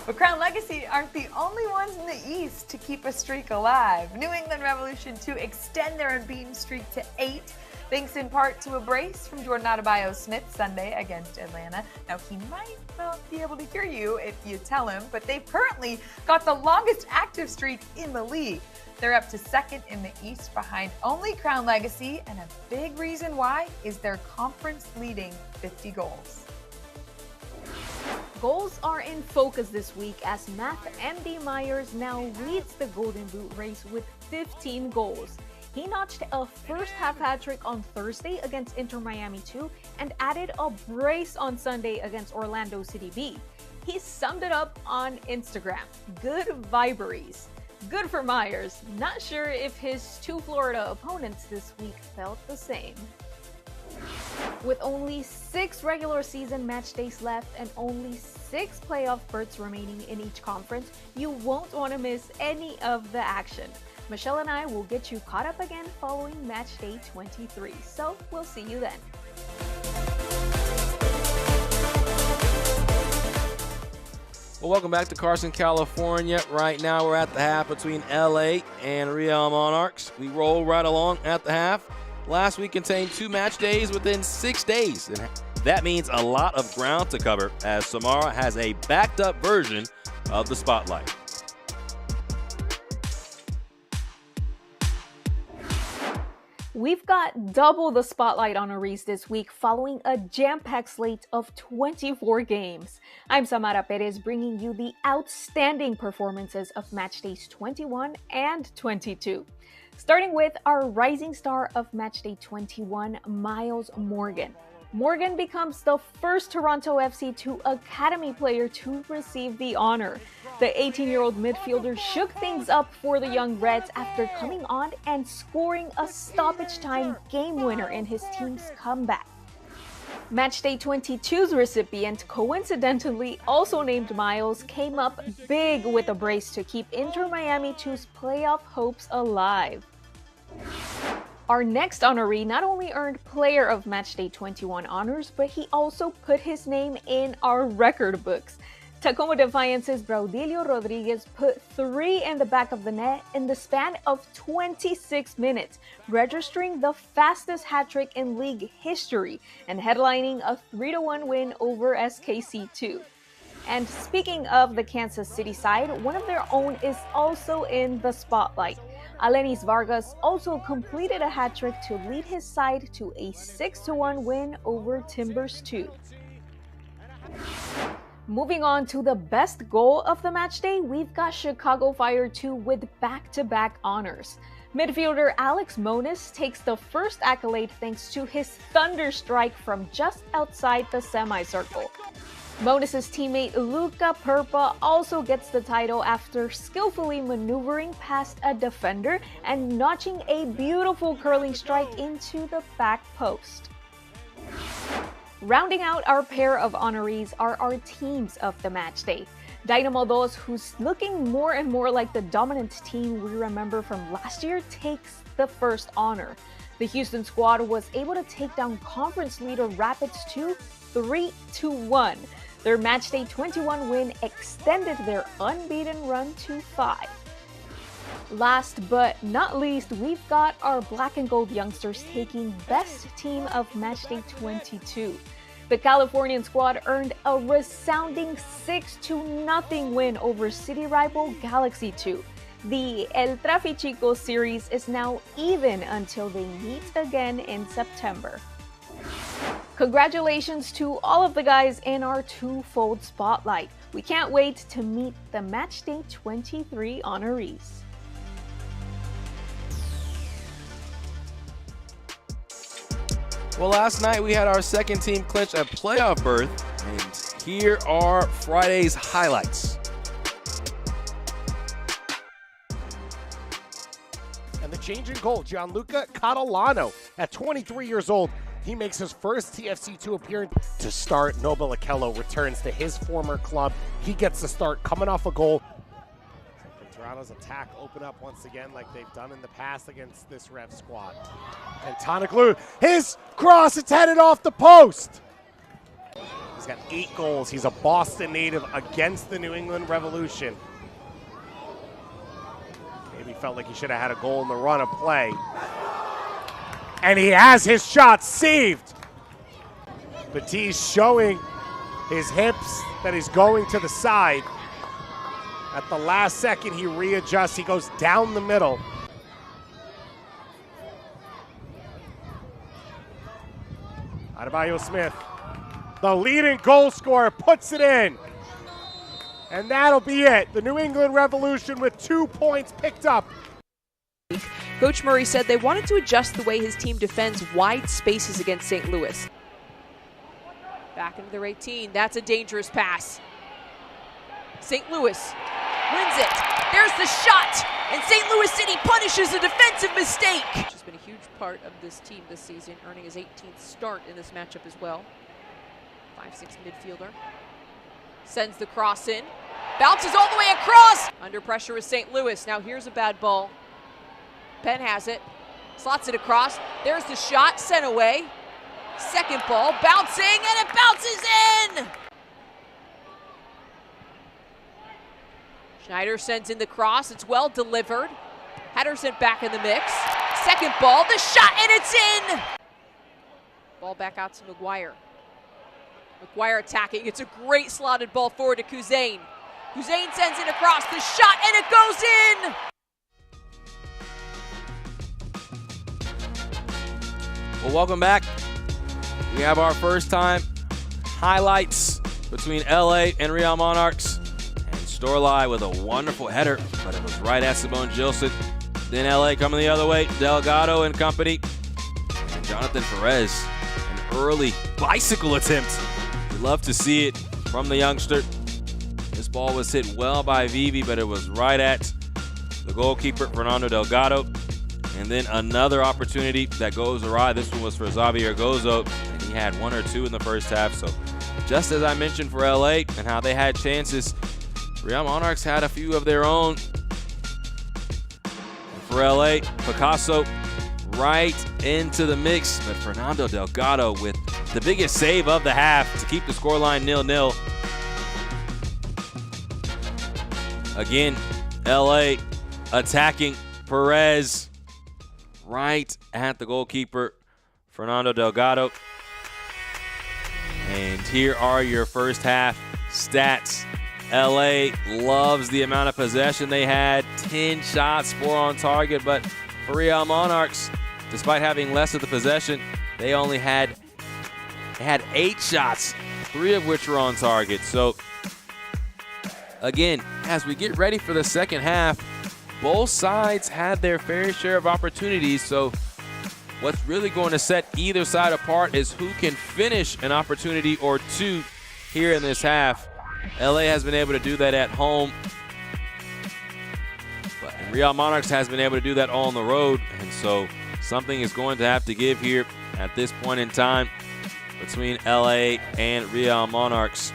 But Crown Legacy aren't the only ones in the East to keep a streak alive. New England Revolution 2 extend their unbeaten streak to 8, thanks in part to a brace from Jordan Adebayo-Smith Sunday against Atlanta. Now, he might not be able to hear you if you tell him, but they've currently got the longest active streak in the league. They're up to second in the East behind only Crown Legacy, and a big reason why is their conference-leading 50 goals. Goals are in focus this week as Matt MD Myers now leads the Golden Boot race with 15 goals. He notched a first-half hat-trick on Thursday against Inter Miami 2 and added a brace on Sunday against Orlando City B. He summed it up on Instagram. Good viberies. Good for Myers. Not sure if his two Florida opponents this week felt the same. With only 6 regular season match days left and only 6 playoff berths remaining in each conference, you won't want to miss any of the action. Michelle and I will get you caught up again following match day 23, so we'll see you then. Well, welcome back to Carson, California. Right now we're at the half between LA and Real Monarchs. We roll right along at the half. Last week contained 2 match days within 6 days. And that means a lot of ground to cover as Samara has a backed up version of the spotlight. We've got double the spotlight honorees this week following a jam-packed slate of 24 games. I'm Samara Perez bringing you the outstanding performances of match days 21 and 22. Starting with our rising star of match day 21, Miles Morgan. Morgan becomes the first Toronto FC 2 Academy player to receive the honor. The 18-year-old midfielder shook things up for the Young Reds after coming on and scoring a stoppage-time game winner in his team's comeback. Matchday 22's recipient, coincidentally also named Miles, came up big with a brace to keep Inter Miami 2's playoff hopes alive. Our next honoree not only earned Player of Matchday 21 honors, but he also put his name in our record books. Tacoma Defiance's Braudilio Rodriguez put 3 in the back of the net in the span of 26 minutes, registering the fastest hat-trick in league history and headlining a 3-1 win over SKC2. And speaking of the Kansas City side, one of their own is also in the spotlight. Alenis Vargas also completed a hat-trick to lead his side to a 6-1 win over Timbers 2. Moving on to the best goal of the match day, we've got Chicago Fire 2 with back-to-back honors. Midfielder Alex Moniz takes the first accolade thanks to his thunder strike from just outside the semicircle. Moniz's teammate Luca Purpa also gets the title after skillfully maneuvering past a defender and notching a beautiful curling strike into the back post. Rounding out our pair of honorees are our teams of the match day. Dynamo 2, who's looking more and more like the dominant team we remember from last year, takes the first honor. The Houston squad was able to take down conference leader Rapids 2 3-1. Their matchday 21 win extended their unbeaten run to 5. Last but not least, we've got our black and gold youngsters taking best team of matchday 22. The Californian squad earned a resounding 6-0 win over city rival Galaxy 2. The El Trafichico series is now even until they meet again in September. Congratulations to all of the guys in our twofold spotlight. We can't wait to meet the Matchday 23 honorees. Well, last night we had our second team clinch a playoff berth, and here are Friday's highlights. And the change in goal, Gianluca Catalano, at 23 years old, he makes his first TFC2 appearance to start. Nobel Okello returns to his former club. He gets the start coming off a goal. Toronto's attack open up once again like they've done in the past against this Rev squad. And Tanaglu, his cross, it's headed off the post. He's got 8 goals. He's a Boston native against the New England Revolution. Maybe felt like he should have had a goal in the run of play. And he has his shot saved. Batiste showing his hips that he's going to the side. At the last second, he readjusts. He goes down the middle. Adebayo Smith, the leading goal scorer, puts it in. And that'll be it. The New England Revolution with 2 points picked up. Coach Murray said they wanted to adjust the way his team defends wide spaces against St. Louis. Back into their 18. That's a dangerous pass. St. Louis wins it. There's the shot, and St. Louis City punishes a defensive mistake. Which has been a huge part of this team this season, earning his 18th start in this matchup as well. 5'6" midfielder. Sends the cross in. Bounces all the way across. Under pressure is St. Louis. Now here's a bad ball. Penn has it. Slots it across. There's the shot. Sent away. Second ball. Bouncing, and it bounces in! Schneider sends in the cross. It's well delivered. Henderson back in the mix. Second ball. The shot, and it's in! Ball back out to McGuire. McGuire attacking. It's a great slotted ball forward to Kuzain. Kuzain sends it across. The shot, and it goes in! Well, welcome back. We have our first time highlights between LA and Real Monarchs. And Storlai with a wonderful header, but it was right at Simone Gilson. Then LA coming the other way, Delgado and company. And Jonathan Perez, an early bicycle attempt. We love to see it from the youngster. This ball was hit well by Vivi, but it was right at the goalkeeper, Fernando Delgado. And then another opportunity that goes awry. This one was for Xavier Gozo, and he had one or two in the first half. So just as I mentioned for LA and how they had chances, Real Monarchs had a few of their own. And for LA, Picasso right into the mix, but Fernando Delgado with the biggest save of the half to keep the scoreline 0-0. Again, LA attacking Perez right at the goalkeeper, Fernando Delgado. And here are your first half stats. LA loves the amount of possession they had. 10 shots, 4 on target. But for Real Monarchs, despite having less of the possession, they had 8 shots, 3 of which were on target. So again, as we get ready for the second half, both sides had their fair share of opportunities. So what's really going to set either side apart is who can finish an opportunity or two here in this half. LA has been able to do that at home, but Real Monarchs has been able to do that on the road. And so something is going to have to give here at this point in time between LA and Real Monarchs.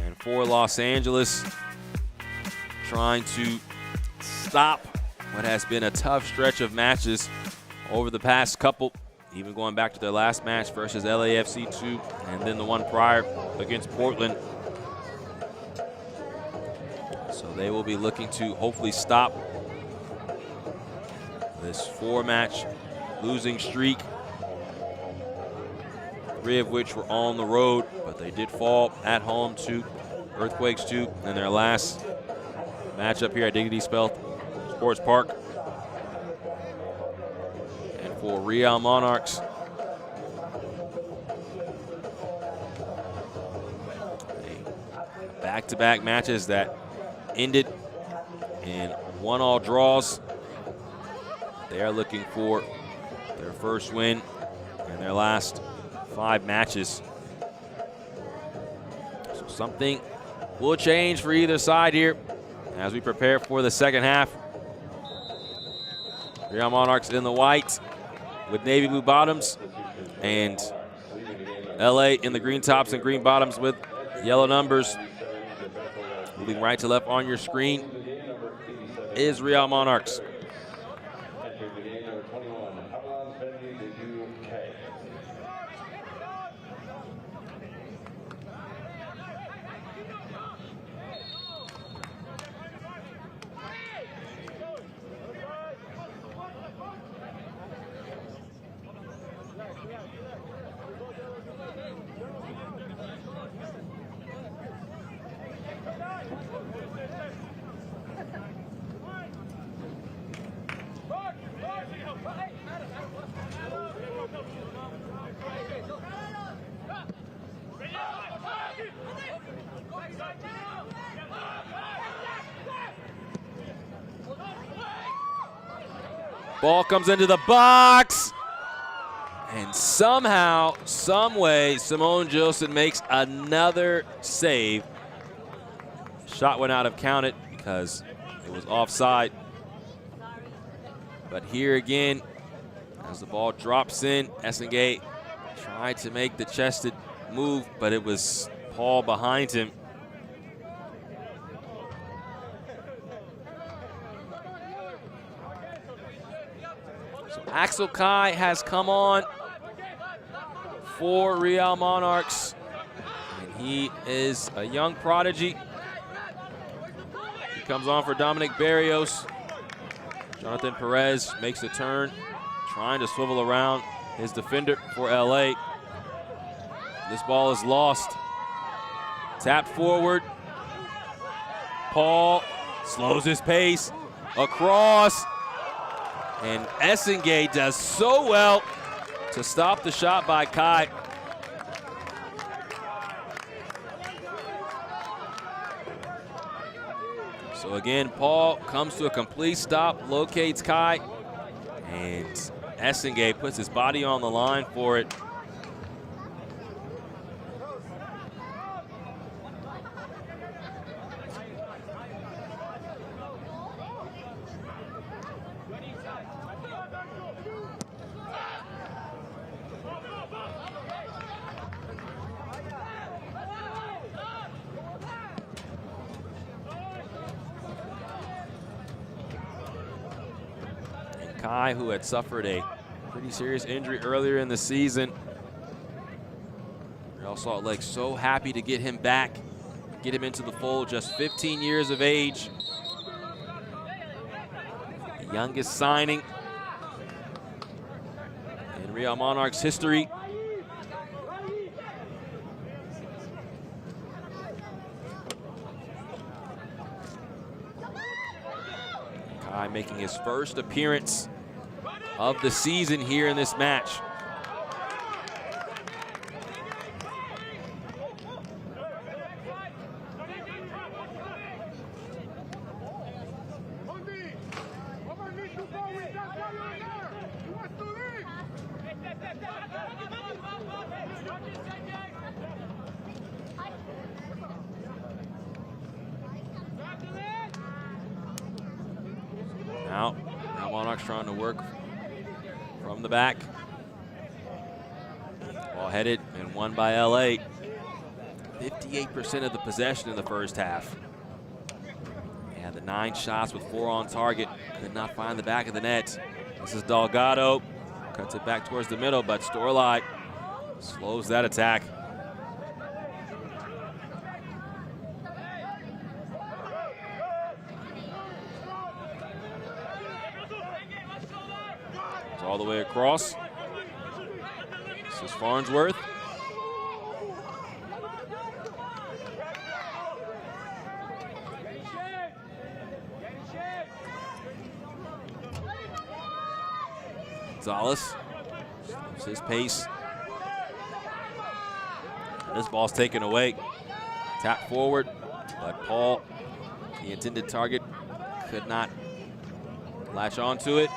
And for Los Angeles, trying to stop what has been a tough stretch of matches over the past couple, even going back to their last match versus LAFC 2 and then the one prior against Portland. So they will be looking to hopefully stop this 4-match losing streak, 3 of which were on the road, but they did fall at home to Earthquakes 2 in their last matchup here at Dignity Sports Park. And for Real Monarchs, back-to-back matches that ended in 1-1 draws. They are looking for their first win in their last 5 matches. So something will change for either side here as we prepare for the second half. Real Monarchs in the white with navy blue bottoms, and LA in the green tops and green bottoms with yellow numbers. Moving right to left on your screen is Real Monarchs. Ball comes into the box. And somehow, some way, Simone Gilson makes another save. Shot went out of counted because it was offside. But here again, as the ball drops in, Essengate tried to make the chested move, but it was Paul behind him. So Axel Kai has come on for Real Monarchs, and he is a young prodigy. He comes on for Dominic Barrios. Jonathan Perez makes a turn, trying to swivel around his defender for LA. This ball is lost. Tap forward. Paul slows his pace across. And Essengate does so well to stop the shot by Kai. So again, Paul comes to a complete stop, locates Kai, and Essengate puts his body on the line for it. Kai, who had suffered a pretty serious injury earlier in the season. Real Salt Lake so happy to get him back, get him into the fold, just 15 years of age. The youngest signing in Real Monarchs history. Kai making his first appearance of the season here in this match. Now, Monarchs trying to work from the back. Ball headed and won by LA. 58% of the possession in the first half. And the 9 shots with 4 on target. Could not find the back of the net. This is Delgado. Cuts it back towards the middle, but Storlight slows that attack. All the way across. This is Farnsworth. Gonzalez slows his pace. This ball's taken away. Tap forward, but Paul, the intended target, could not latch onto it.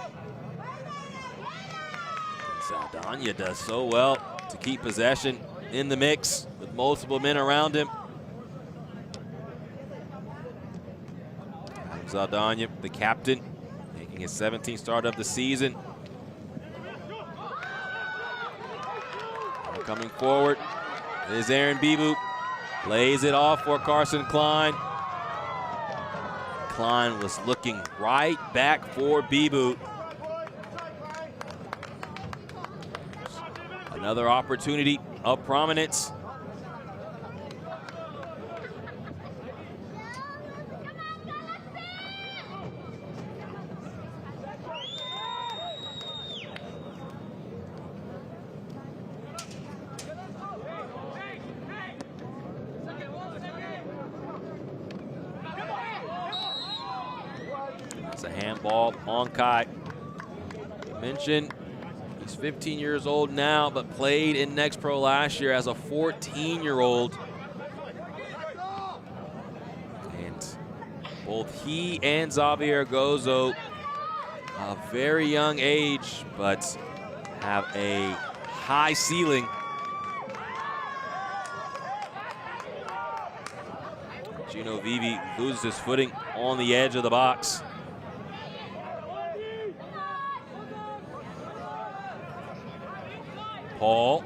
Saldana does so well to keep possession in the mix with multiple men around him. Saldana, the captain, making his 17th start of the season. Coming forward is Aaron Bibu. Lays it off for Carson Klein. Klein was looking right back for Bibu. Another opportunity of prominence. It's a handball on Kai. Mentioned he's 15 years old now, but played in Next Pro last year as a 14-year-old. And both he and Xavier Gozo a very young age, but have a high ceiling. Gino Vivi loses his footing on the edge of the box. Paul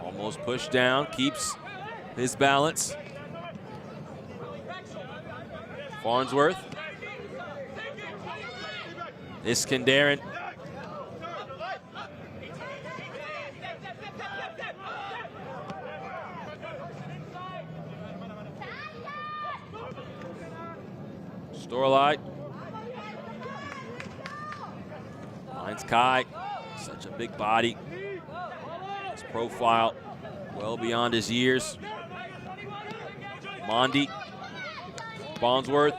almost pushed down, keeps his balance. Farnsworth. Iskenderun. Storlight. Finds Kai. Such a big body. His profile well beyond his years. Mondi. Farnsworth.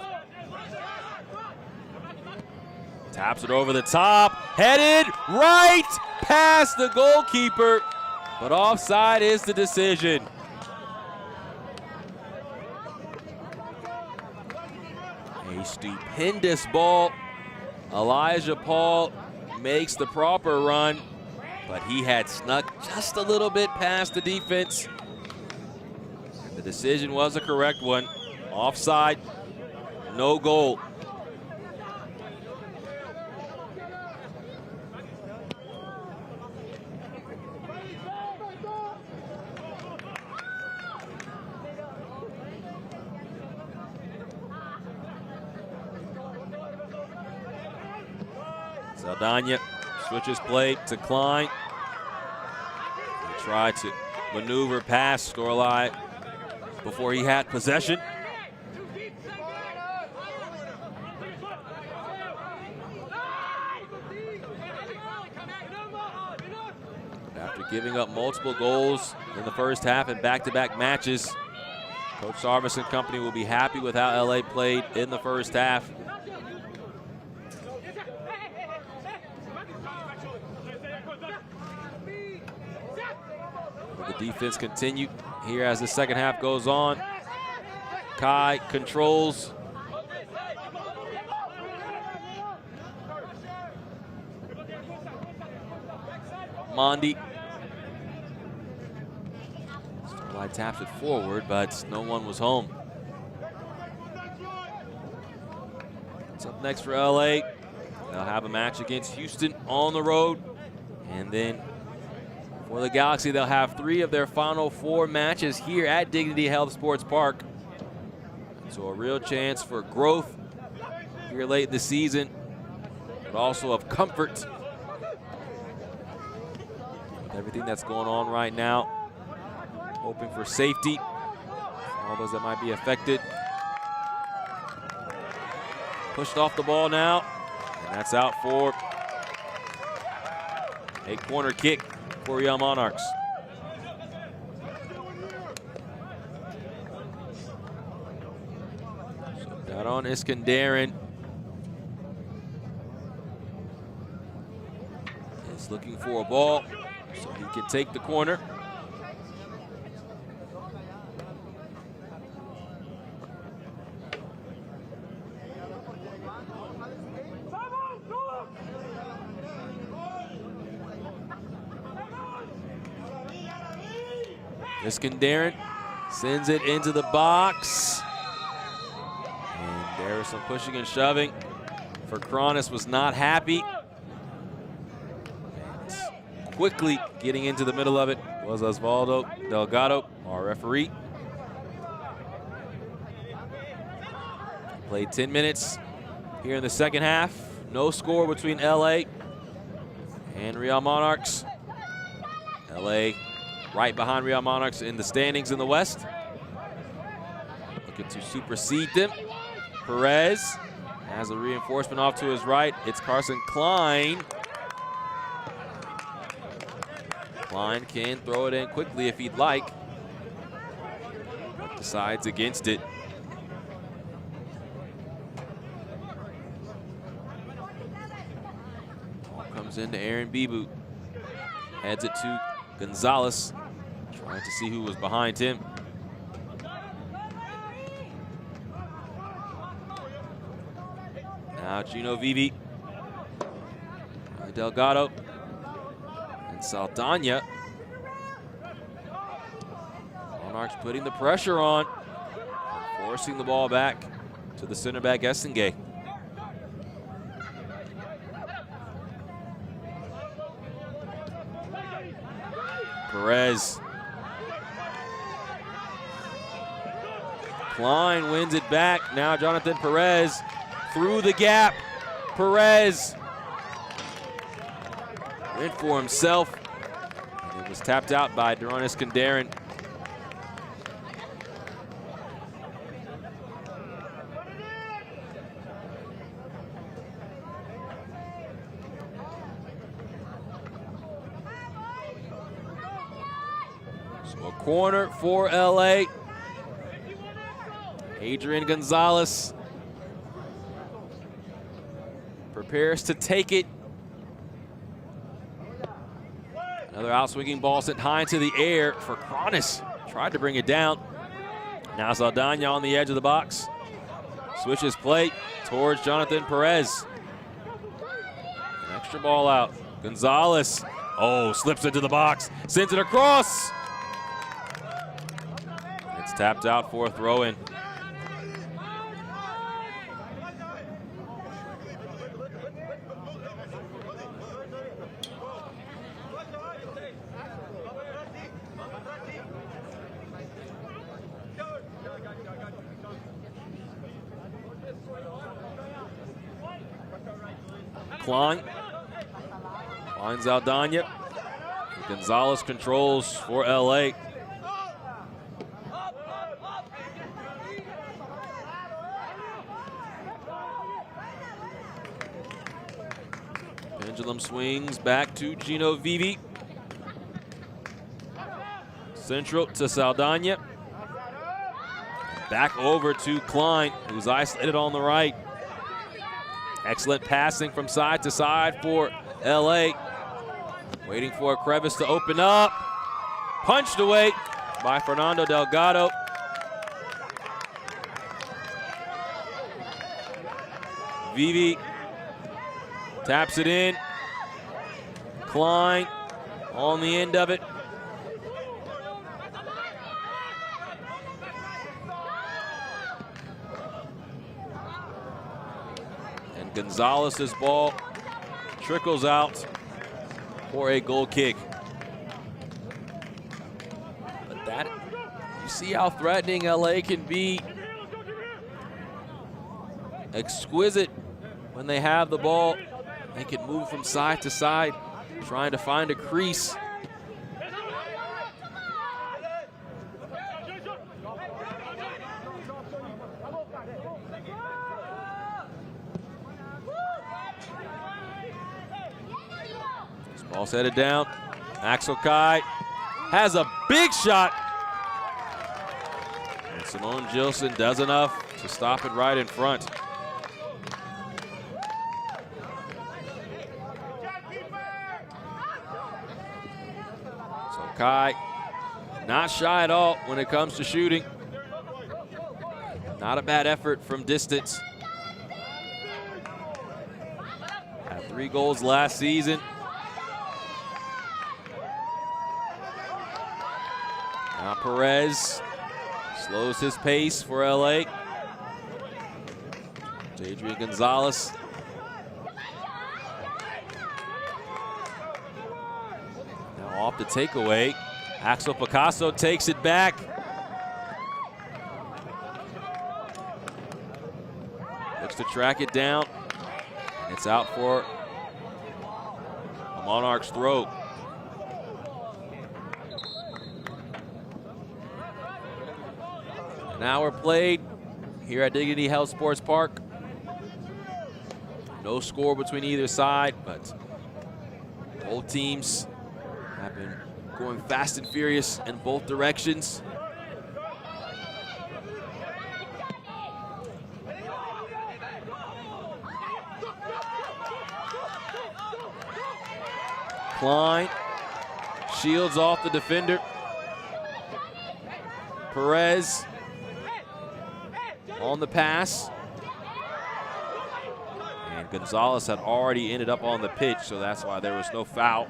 Taps it over the top. Headed right past the goalkeeper. But offside is the decision. A stupendous ball. Elijah Paul makes the proper run, but he had snuck just a little bit past the defense. The decision was a correct one. Offside, no goal. Saldana switches play to Klein. He tried to maneuver past Storlight before he had possession. After giving up multiple goals in the first half in back-to-back matches, Coach Sarvis and company will be happy with how LA played in the first half. The defense continued here as the second half goes on. Kai controls. Mondi. Starlight taps it forward, but no one was home. What's up next for LA? They'll have a match against Houston on the road. And then for the Galaxy, they'll have 3 of their final 4 matches here at Dignity Health Sports Park. So a real chance for growth here late in the season, but also of comfort with everything that's going on right now. Hoping for safety for all those that might be affected. Pushed off the ball now, and that's out for a corner kick for Real Monarchs. So that on Iskenderun. Is looking for a ball so he can take the corner. Iskenderun sends it into the box. And there was some pushing and shoving. For Cronus was not happy. And quickly getting into the middle of it was Osvaldo Delgado, our referee. Played 10 minutes here in the second half. No score between LA and Real Monarchs. LA right behind Real Monarchs in the standings in the West. Looking to supersede them. Perez has a reinforcement off to his right. It's Carson Klein. Klein can throw it in quickly if he'd like, but decides against it. Comes into Aaron Bibu. Heads it to Gonzalez. Trying to see who was behind him. Now Gino Vivi. Delgado. And Saldana. Monarchs putting the pressure on. Forcing the ball back to the center back, Essengay. Perez. Klein wins it back. Now Jonathan Perez through the gap. Perez went for himself. And it was tapped out by Duran Iskandaran. So a corner for LA. Adrian Gonzalez prepares to take it. Another outswinging ball sent high into the air for Cronus. Tried to bring it down. Now Saldana on the edge of the box. Switches plate towards Jonathan Perez. An extra ball out. Gonzalez. Oh, slips into the box. Sends it across. It's tapped out for a throw-in. Klein finds Aldana. Gonzalez controls for LA. Pendulum swings back to Gino Vivi. Central to Saldana. Back over to Klein, who's isolated on the right. Excellent passing from side to side for LA. Waiting for a crevice to open up. Punched away by Fernando Delgado. Vivi taps it in. Klein on the end of it. Gonzalez's ball trickles out for a goal kick. But that, you see how threatening LA can be. Exquisite when they have the ball. They can move from side to side, trying to find a crease. Ball's headed down. Axel Kai has a big shot. And Simone Gilson does enough to stop it right in front. So Kai, not shy at all when it comes to shooting. Not a bad effort from distance. Had 3 goals last season. Now Perez slows his pace for LA. Adrian Gonzalez. Now off the takeaway. Axel Picasso takes it back. Looks to track it down. And it's out for a Monarchs throw. An hour played here at Dignity Health Sports Park. No score between either side, but both teams have been going fast and furious in both directions. Klein shields off the defender. Perez on the pass. And And Gonzalez had already ended up on the pitch, so that's why there was no foul.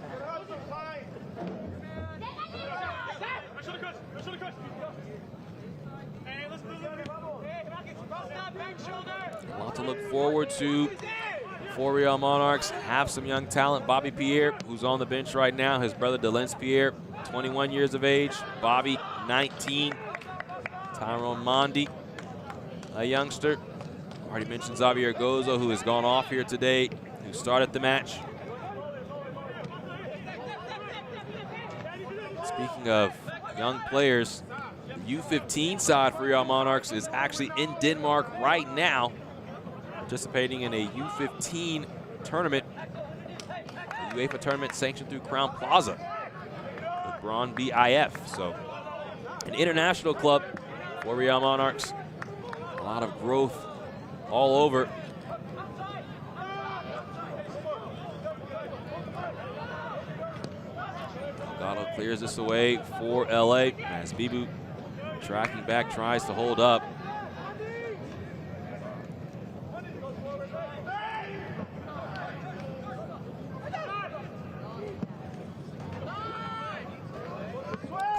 A lot to look forward to for Real Monarchs. Have some young talent. Bobby Pierre, who's on the bench right now. His brother Delence Pierre, 21 years of age. Bobby, 19. Tyrone Mondi, a youngster. Already mentioned Xavier Gozo, who has gone off here today, who started the match. Speaking of young players, the U15 side for Real Monarchs is actually in Denmark right now, participating in a U15 tournament, a UEFA tournament sanctioned through Crown Plaza with Braun BIF. So an international club for Real Monarchs. A lot of growth all over. Delgado clears this away for LA as Bibu, tracking back, tries to hold up.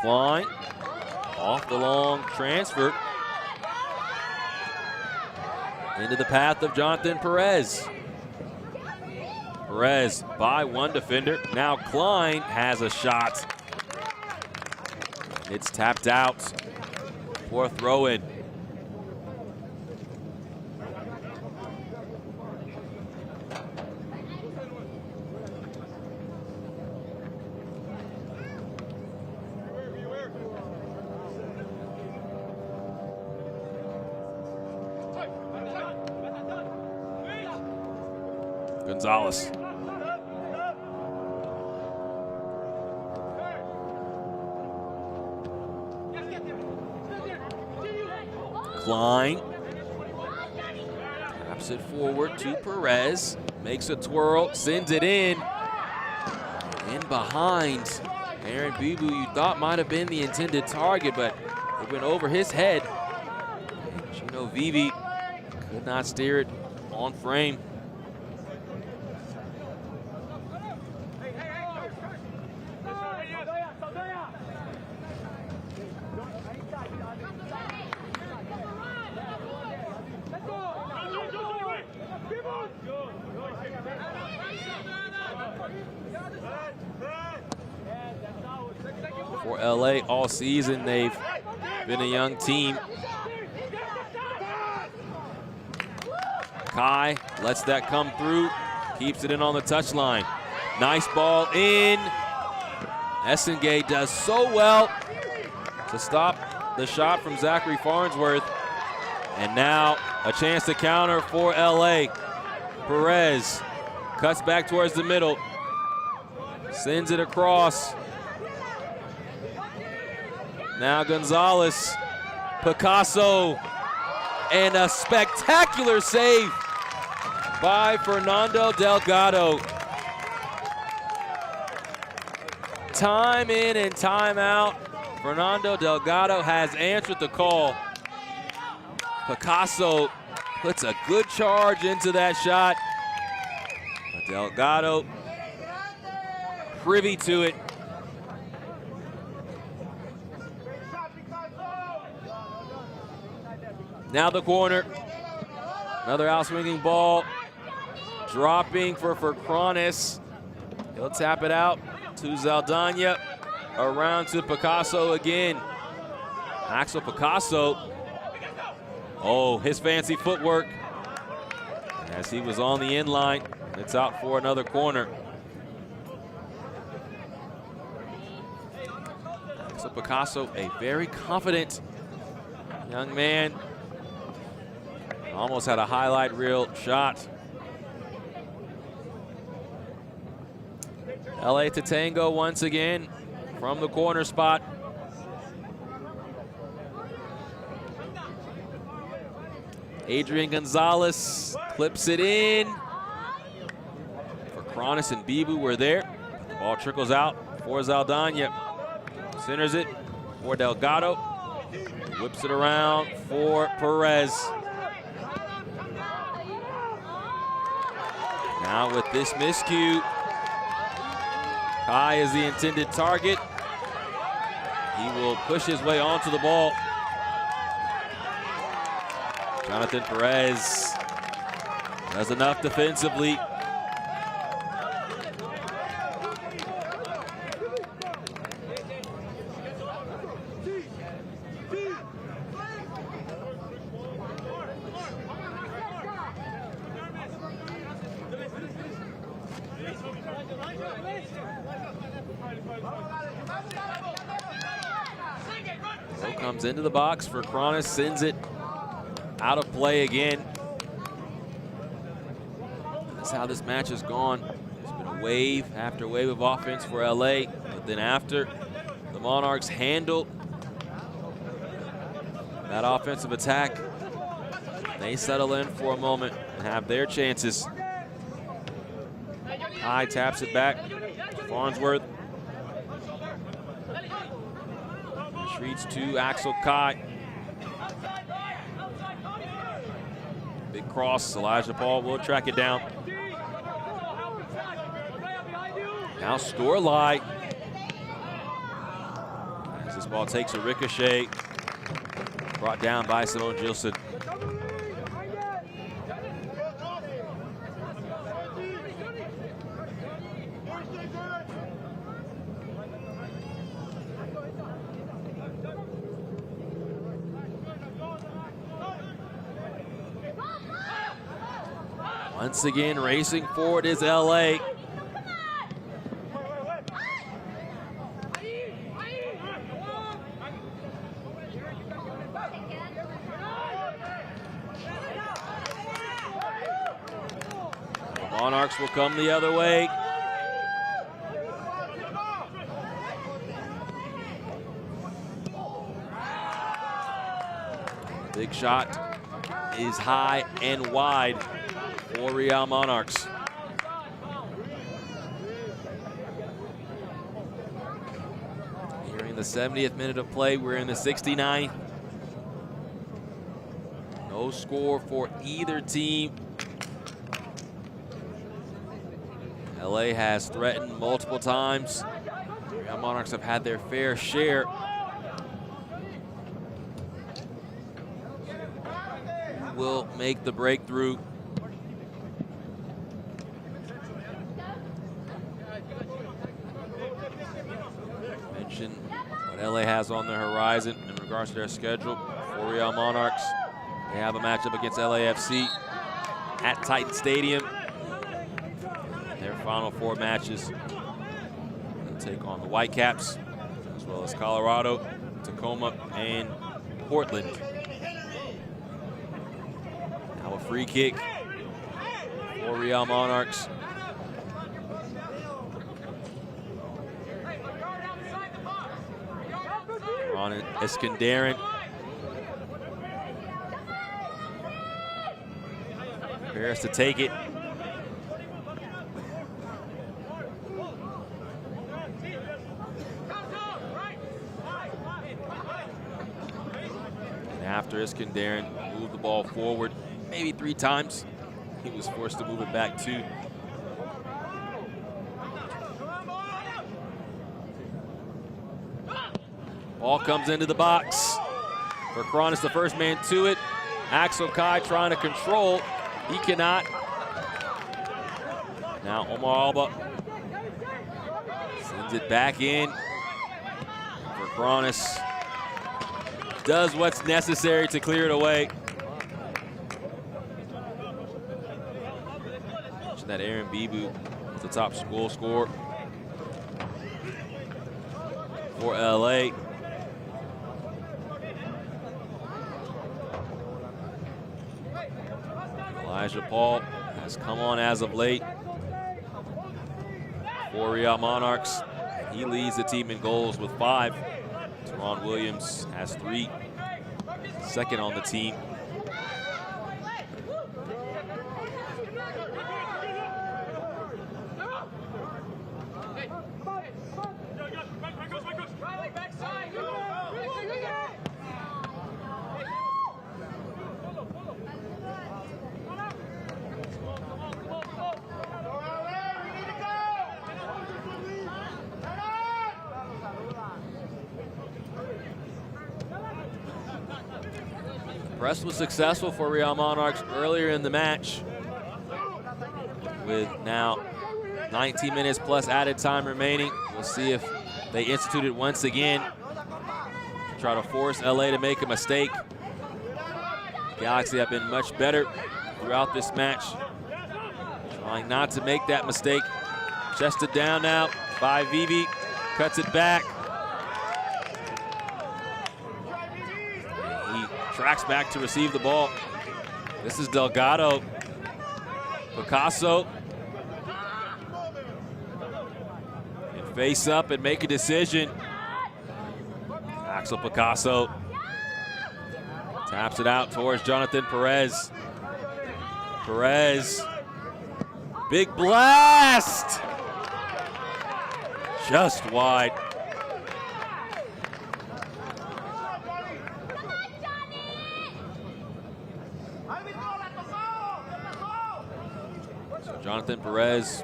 Klein off the long transfer into the path of Jonathan Perez. Perez by one defender. Now Klein has a shot. It's tapped out. Poor throw-in. Gonzalez. Klein taps it forward to Perez, makes a twirl, sends it in behind. Aaron Bibu, you thought might have been the intended target, but it went over his head. Gino Vivi could not steer it on frame. For LA all season, they've been a young team. Kai lets that come through, keeps it in on the touchline. Nice ball in. Essengate does so well to stop the shot from Zachary Farnsworth. And now a chance to counter for LA. Perez cuts back towards the middle, sends it across. Now Gonzalez, Picasso, and a spectacular save by Fernando Delgado. Time in and time out, Fernando Delgado has answered the call. Picasso puts a good charge into that shot, but Delgado privy to it. Now the corner, another out-swinging ball, dropping for Kronis. He'll tap it out to Zaldana, around to Picasso again. Axel Picasso, oh, his fancy footwork as he was on the end line. It's out for another corner. Axel Picasso, a very confident young man. Almost had a highlight reel shot. LA to tango once again from the corner spot. Adrian Gonzalez clips it in. For Kronis and Bibu were there. The ball trickles out for Zaldana. Centers it for Delgado. Whips it around for Perez. Now with this miscue, Kai is the intended target. He will push his way onto the ball. Jonathan Perez does enough defensively. Throw comes into the box for Cronus, sends it out of play again. That's how this match has gone. It's been a wave after wave of offense for LA, but then after the Monarchs handled that offensive attack, they settle in for a moment and have their chances. High taps it back. Farnsworth retreats to Axel Kai. Big cross. Elijah Paul will track it down. Now Storlai. As this ball takes a ricochet. Brought down by Simone Gilson. Once again, racing forward is LA. The Monarchs will come the other way. Big shot is high and wide for Real Monarchs. Nearing the 70th minute of play, we're in the 69th. No score for either team. LA has threatened multiple times. Real Monarchs have had their fair share. Will make the breakthrough. Mention what LA has on the horizon in regards to their schedule for Real Monarchs. They have a matchup against LAFC at Titan Stadium. Their final 4 matches. They'll take on the Whitecaps, as well as Colorado, Tacoma, and Portland. Now a free kick for Real Monarchs. On it, Iskenderun. Prepares to take it. And after Iskenderun moved the ball forward maybe 3 times, he was forced to move it back 2. Ball comes into the box for Cronus, the first man to it. Axel Kai trying to control. He cannot. Now Omar Alba sends it back in for Cronus. Does what's necessary to clear it away. Mentioned that Aaron Bibu was the top goal scorer for LA. Elijah Paul has come on as of late for Real Monarchs. He leads the team in goals with 5. Teron Williams has 3, second on the team. Press was successful for Real Monarchs earlier in the match, with now 19 minutes plus added time remaining. We'll see if they institute it once again. Try to force LA to make a mistake. Galaxy have been much better throughout this match, trying not to make that mistake. Chested down now by Vivi, cuts it back. He tracks back to receive the ball. This is Delgado. Picasso. And face up and make a decision. Axel Picasso taps it out towards Jonathan Perez. Perez, big blast! Just wide. So Jonathan Perez,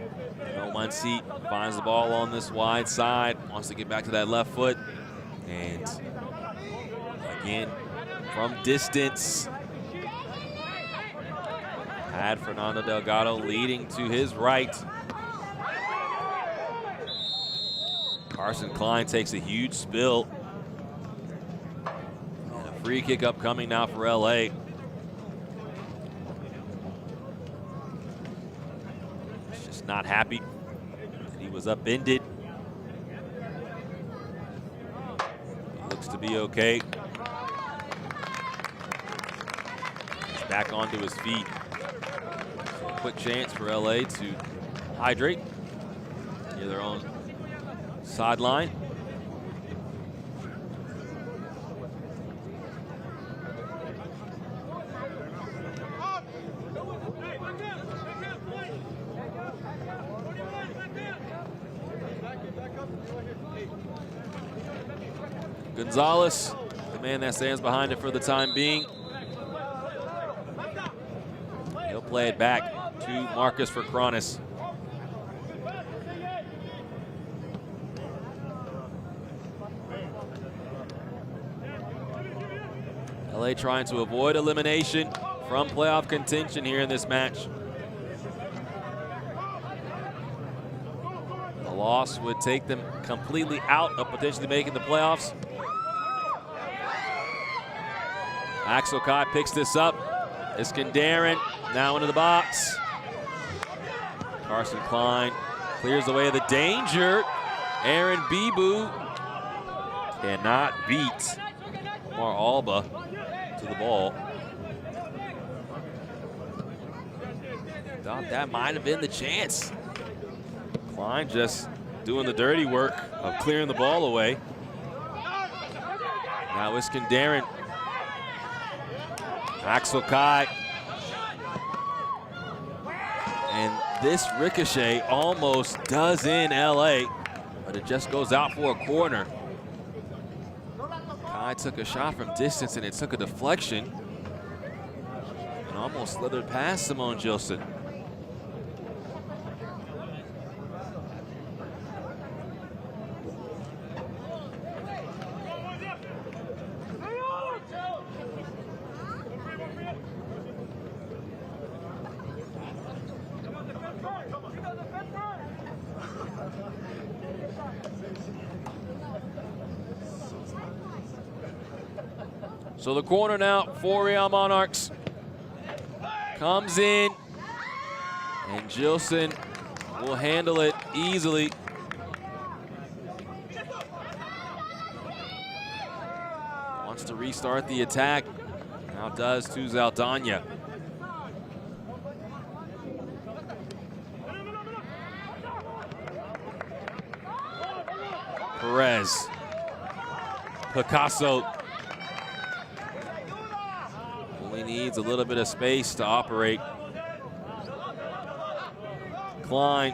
no one seat, finds the ball on this wide side, wants to get back to that left foot. And again, from distance, had Fernando Delgado leading to his right. Carson Klein takes a huge spill. And a free kick upcoming now for LA. He's just not happy that he was upended. To be okay. He's back onto his feet. So a quick chance for LA to hydrate near their own sideline. Gonzalez, the man that stands behind it for the time being. He'll play it back to Marcus for Kronis. LA trying to avoid elimination from playoff contention here in this match. A loss would take them completely out of potentially making the playoffs. Axel Kai picks this up. Iskenderun now into the box. Carson Klein clears away the danger. Aaron Bibu cannot beat Omar Alba to the ball. Thought that might have been the chance. Klein just doing the dirty work of clearing the ball away. Now Iskenderun. Axel Kai. And this ricochet almost does in LA, but it just goes out for a corner. Kai took a shot from distance and it took a deflection and almost slithered past Simone Gilson. So the corner now for Real Monarchs comes in, and Gilson will handle it easily. Wants to restart the attack. Now does to Zaldana. Perez. Picasso. Only needs a little bit of space to operate. Klein.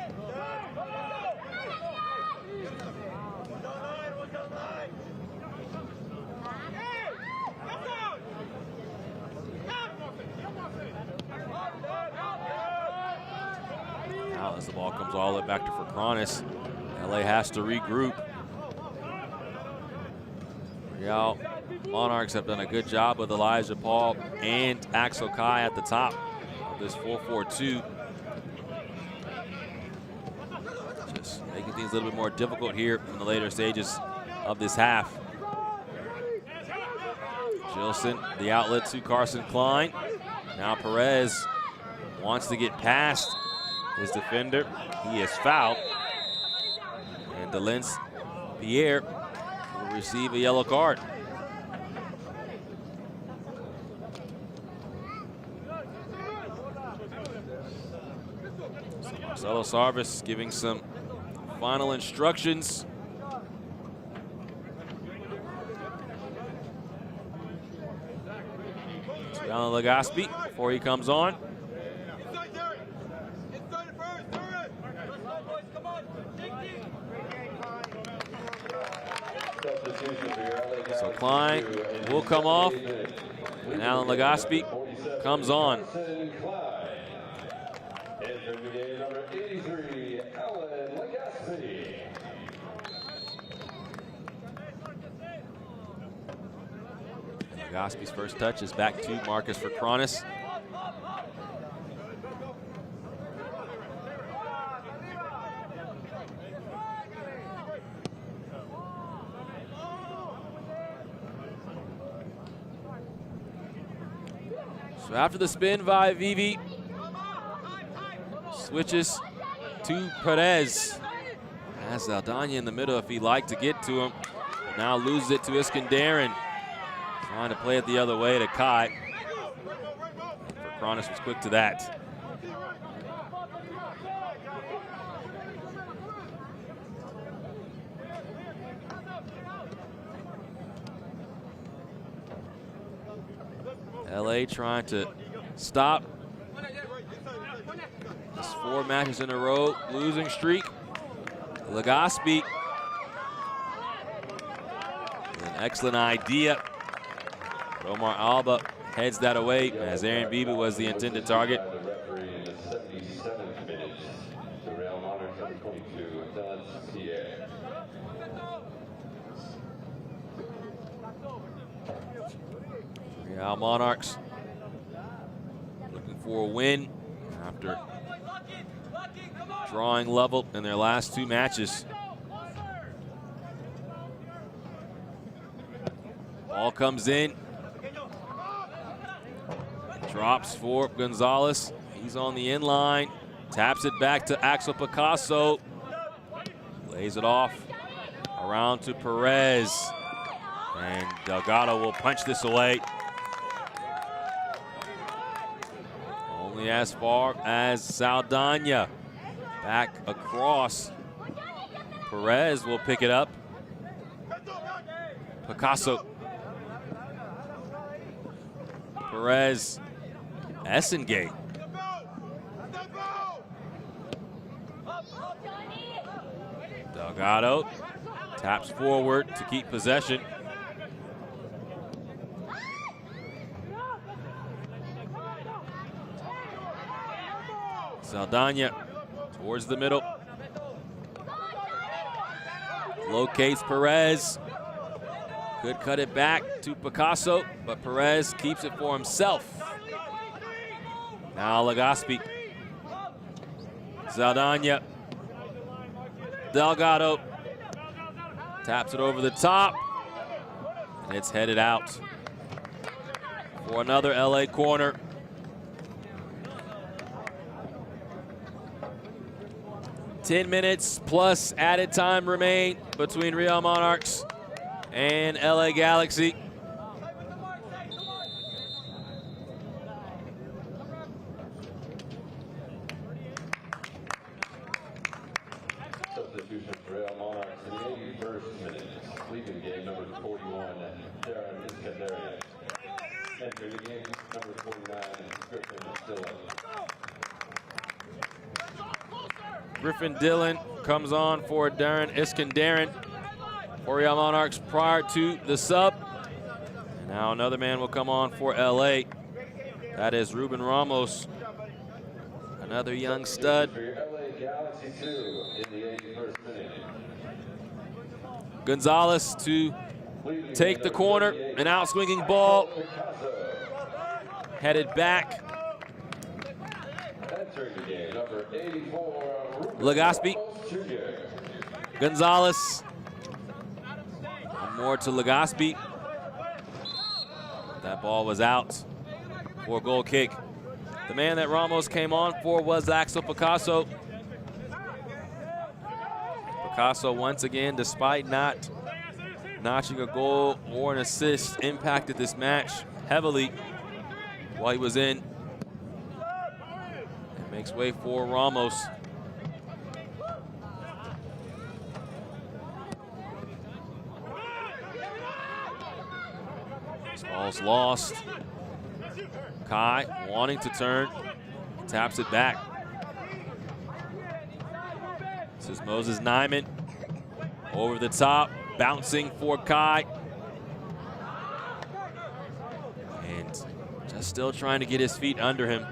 Now as the ball comes all the way back to Kronis, LA has to regroup. Real Monarchs have done a good job with Elijah Paul and Axel Kai at the top of this 4-4-2. Just making things a little bit more difficult here in the later stages of this half. Gilson, the outlet to Carson Klein. Now Perez wants to get past his defender. He is fouled. And Delence Pierre will receive a yellow card. So Marcelo Sarvis giving some final instructions. Alan Legaspi before he comes on. So Klein will come off, and Alan Legaspi comes on. Legaspi's first touch is back to Marcus Vercronis. So after the spin by Vivi, switches to Perez. Has Aldana in the middle if he'd like to get to him. But now loses it to Iskandarin. Trying to play it the other way to Kai. Vercronis was quick to that. LA trying to stop this 4 matches in a row losing streak. Legaspi, an excellent idea. But Omar Alba heads that away as Aaron Beebe was the intended target. Real Monarchs looking for a win after drawing level in their last 2 matches. Ball comes in. Drops for Gonzalez. He's on the inline. Taps it back to Axel Picasso. Lays it off around to Perez. And Delgado will punch this away. Only as far as Saldana. Back across. Perez will pick it up. Picasso. Perez. Essengate. Delgado taps forward to keep possession. Saldana towards the middle. Locates Perez. Could cut it back to Picasso, but Perez keeps it for himself. Now Legaspi. Saldana. Delgado. Taps it over the top. And it's headed out for another LA corner. Ten minutes plus added time remain between Real Monarchs and LA Galaxy. Substitution for Real Monarchs in the 81st minute. Leaving the game, number 41, Darren Iskandarian. Entering the game, number 49, Griffin Dillon. Griffin Dillon comes on for Darren Iskandarian for Real Monarchs prior to the sub. And now another man will come on for LA. That is Ruben Ramos, another young stud. Galaxy 2 in the 81st minute. Gonzalez to take the corner. An out-swinging ball. Headed back. Entering the game, number 84, Legaspi. Gonzalez. One more to Legaspi. That ball was out for a goal kick. The man that Ramos came on for was Axel Picasso. Picasso once again, despite not notching a goal or an assist, impacted this match heavily while he was in. It makes way for Ramos. This ball's lost. Kai wanting to turn, taps it back. This is Moses Nyman over the top, bouncing for Kai. And just still trying to get his feet under him.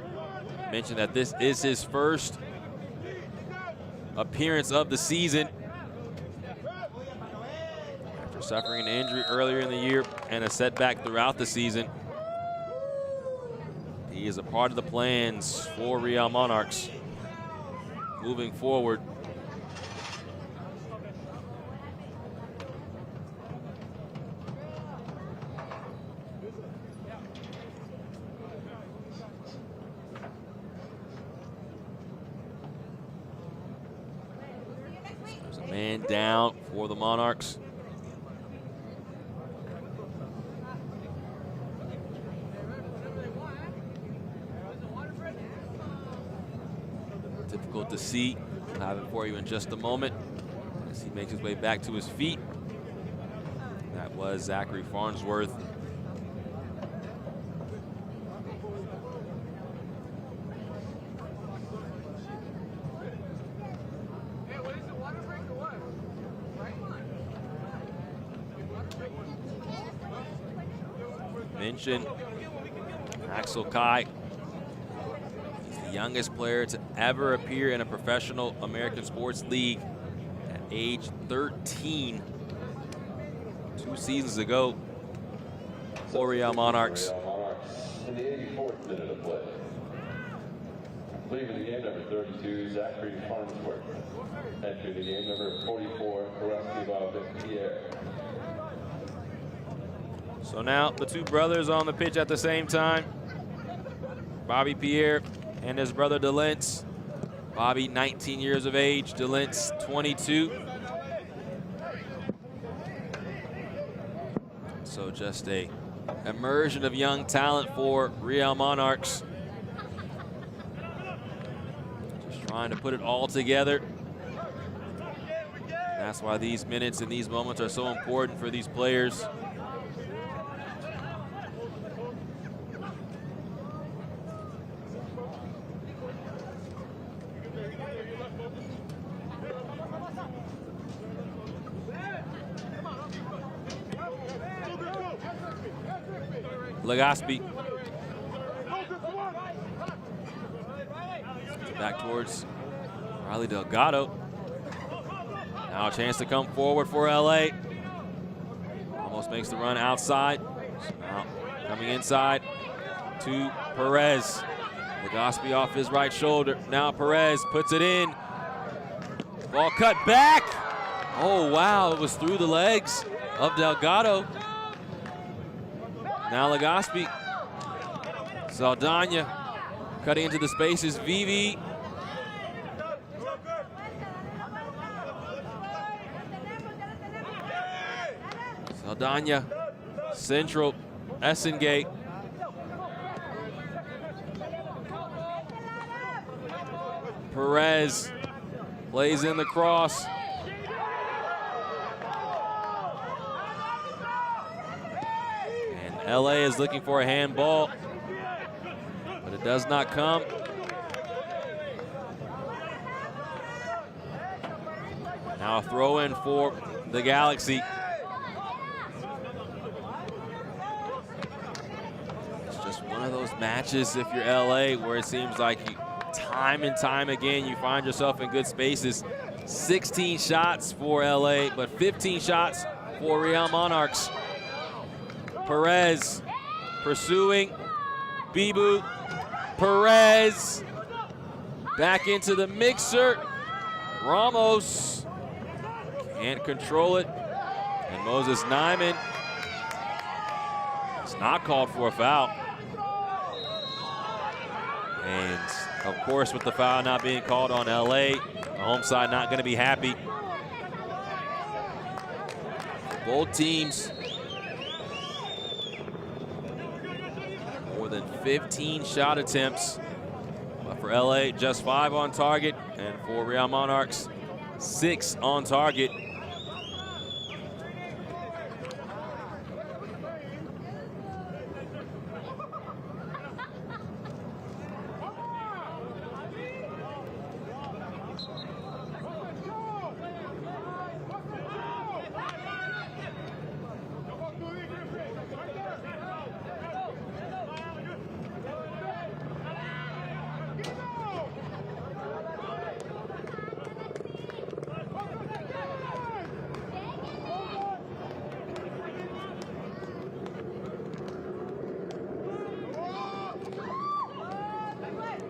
Mentioned that this is his first appearance of the season after suffering an injury earlier in the year and a setback throughout the season. He is a part of the plans for Real Monarchs moving forward. There's a man down for the Monarchs. Difficult to see. We'll have it for you in just a moment as he makes his way back to his feet. That was Zachary Farnsworth. Mention Axel Kai. The youngest player to ever appear in a professional American sports league at age 13 2 seasons ago for Real Monarchs. In the 84th minute of play. Leaving the game, number 32, Zachary Farnsworth. Entering the game, number 44, Pierre. So now the two brothers on the pitch at the same time. Bobby Pierre and his brother Delence. Bobby, 19 years of age, Delence, 22. So just a immersion of young talent for Real Monarchs. Just trying to put it all together. And that's why these minutes and these moments are so important for these players. Legaspi. Back towards Riley Delgado. Now a chance to come forward for LA. Almost makes the run outside. Now coming inside to Perez. Legaspi off his right shoulder. Now Perez puts it in. Ball cut back. Oh, wow, it was through the legs of Delgado. Now Legaspi. Saldana cutting into the spaces. Vivi. Saldana. Central. Essengate. Perez plays in the cross. LA is looking for a handball, but it does not come. Now a throw in for the Galaxy. It's just one of those matches if you're LA where it seems like time and time again you find yourself in good spaces. 16 shots for LA, but 15 shots for Real Monarchs. Perez pursuing. Bibu. Perez. Back into the mixer. Ramos can't control it. And Moses Nyman. It's not called for a foul. And of course, with the foul not being called on LA, the home side not going to be happy. Both teams more than 15 shot attempts. But for LA, just 5 on target. And for Real Monarchs, 6 on target.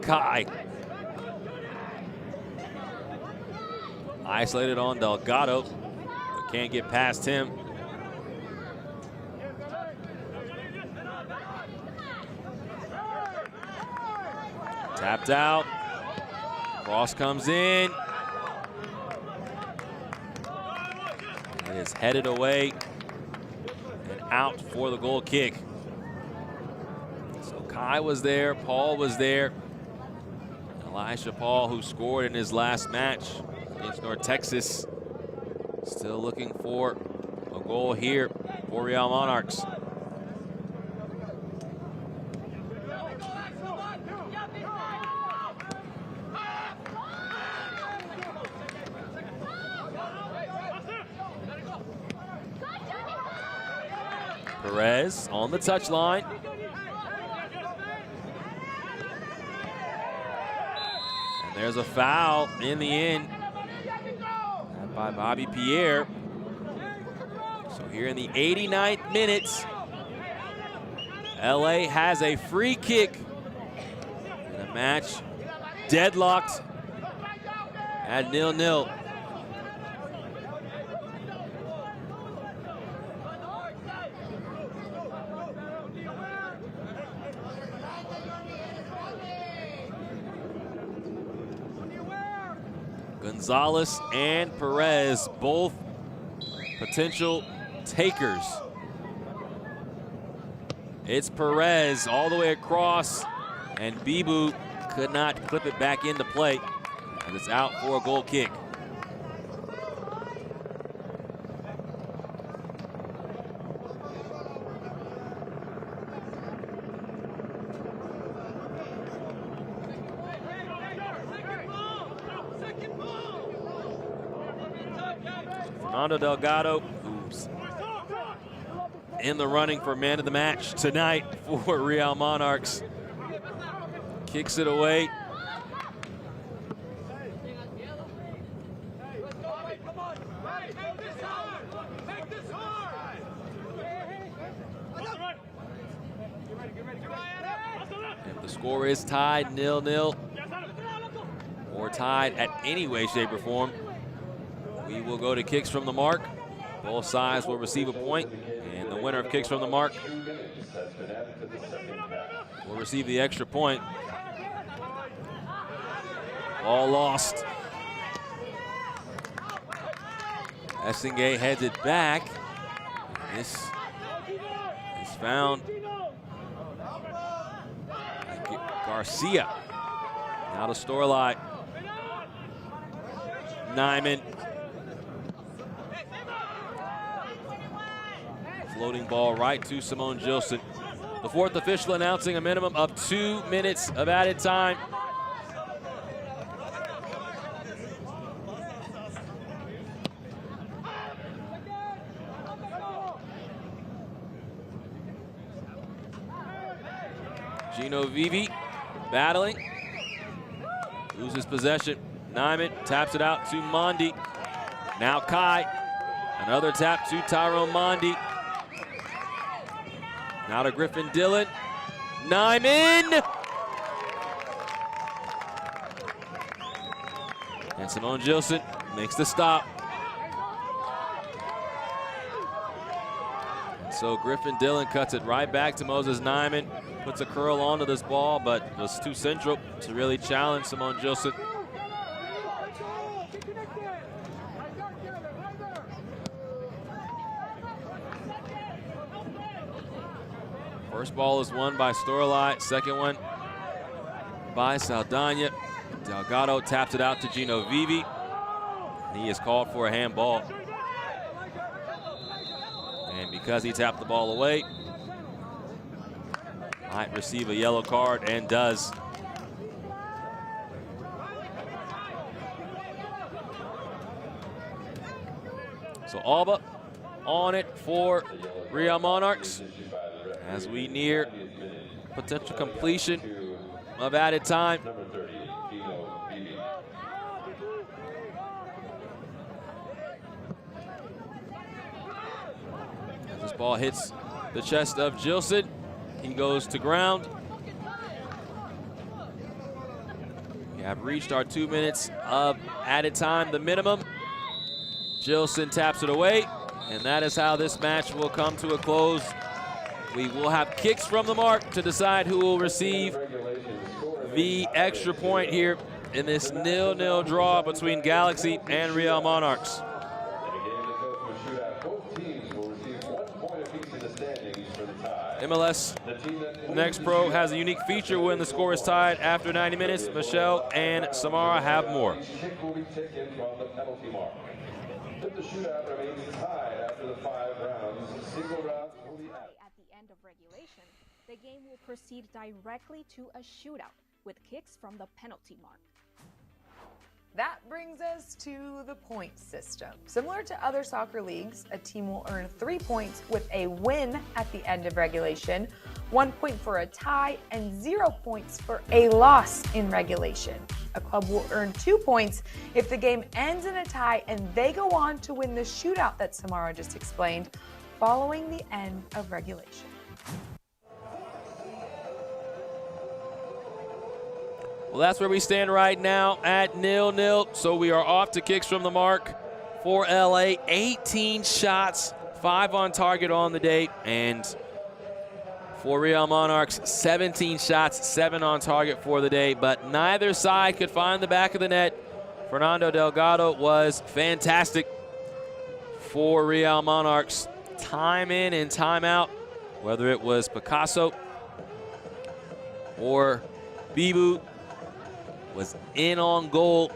Kai. Isolated on Delgado, but can't get past him. Tapped out. Cross comes in. It is headed away and out for the goal kick. So Kai was there, Paul was there. Elisha Paul, who scored in his last match against North Texas, still looking for a goal here for Real Monarchs. Perez on the touchline. There's a foul in the end by Bobby Pierre. So here in the 89th minute, LA has a free kick. And the match deadlocked at 0-0. Gonzalez and Perez, both potential takers. It's Perez all the way across, and Bibu could not clip it back into play, and it's out for a goal kick. Fernando Delgado, who's in the running for man of the match tonight for Real Monarchs, kicks it away. If the score is tied 0-0, or tied at any way, shape, or form, we will go to kicks from the mark. Both sides will receive a point, and the winner of kicks from the mark will receive the extra point. All lost. Essingay heads it back. This is found. Garcia. Now to Storlight. Nyman. Floating ball right to Simone Gilson. The fourth official announcing a minimum of 2 minutes of added time. Gino Vivi battling. Loses possession. Nyman taps it out to Mondi. Now Kai. Another tap to Tyrone Mondi. Now to Griffin Dillon. Nyman! And Simone Gilson makes the stop. And so Griffin Dillon cuts it right back to Moses Nyman. Puts a curl onto this ball, but was too central to really challenge Simone Gilson. First ball is won by Storlai. Second one by Saldana. Delgado taps it out to Gino Vivi. He is called for a handball. And because he tapped the ball away, might receive a yellow card, and does. So Alba on it for Real Monarchs as we near potential completion of added time. As this ball hits the chest of Gilson, he goes to ground. We have reached our 2 minutes of added time, the minimum. Gilson taps it away, and that is how this match will come to a close. We will have kicks from the mark to decide who will receive the extra point here in this 0-0 draw between Galaxy and Real Monarchs. MLS Next Pro has a unique feature when the score is tied after 90 minutes. Michelle and Samara have more. If the shootout remains tied after the 5 rounds, single round will be added. At the end of regulation, the game will proceed directly to a shootout with kicks from the penalty mark. That brings us to the point system. Similar to other soccer leagues, a team will earn 3 points with a win at the end of regulation, 1 point for a tie, and 0 points for a loss in regulation. A club will earn 2 points if the game ends in a tie and they go on to win the shootout that Samara just explained following the end of regulation. Well, that's where we stand right now at 0-0. So we are off to kicks from the mark for LA. 18 shots, 5 on target on the day. And for Real Monarchs, 17 shots, 7 on target for the day. But neither side could find the back of the net. Fernando Delgado was fantastic for Real Monarchs. Time in and time out, whether it was Picasso or Bibu, was in on goal,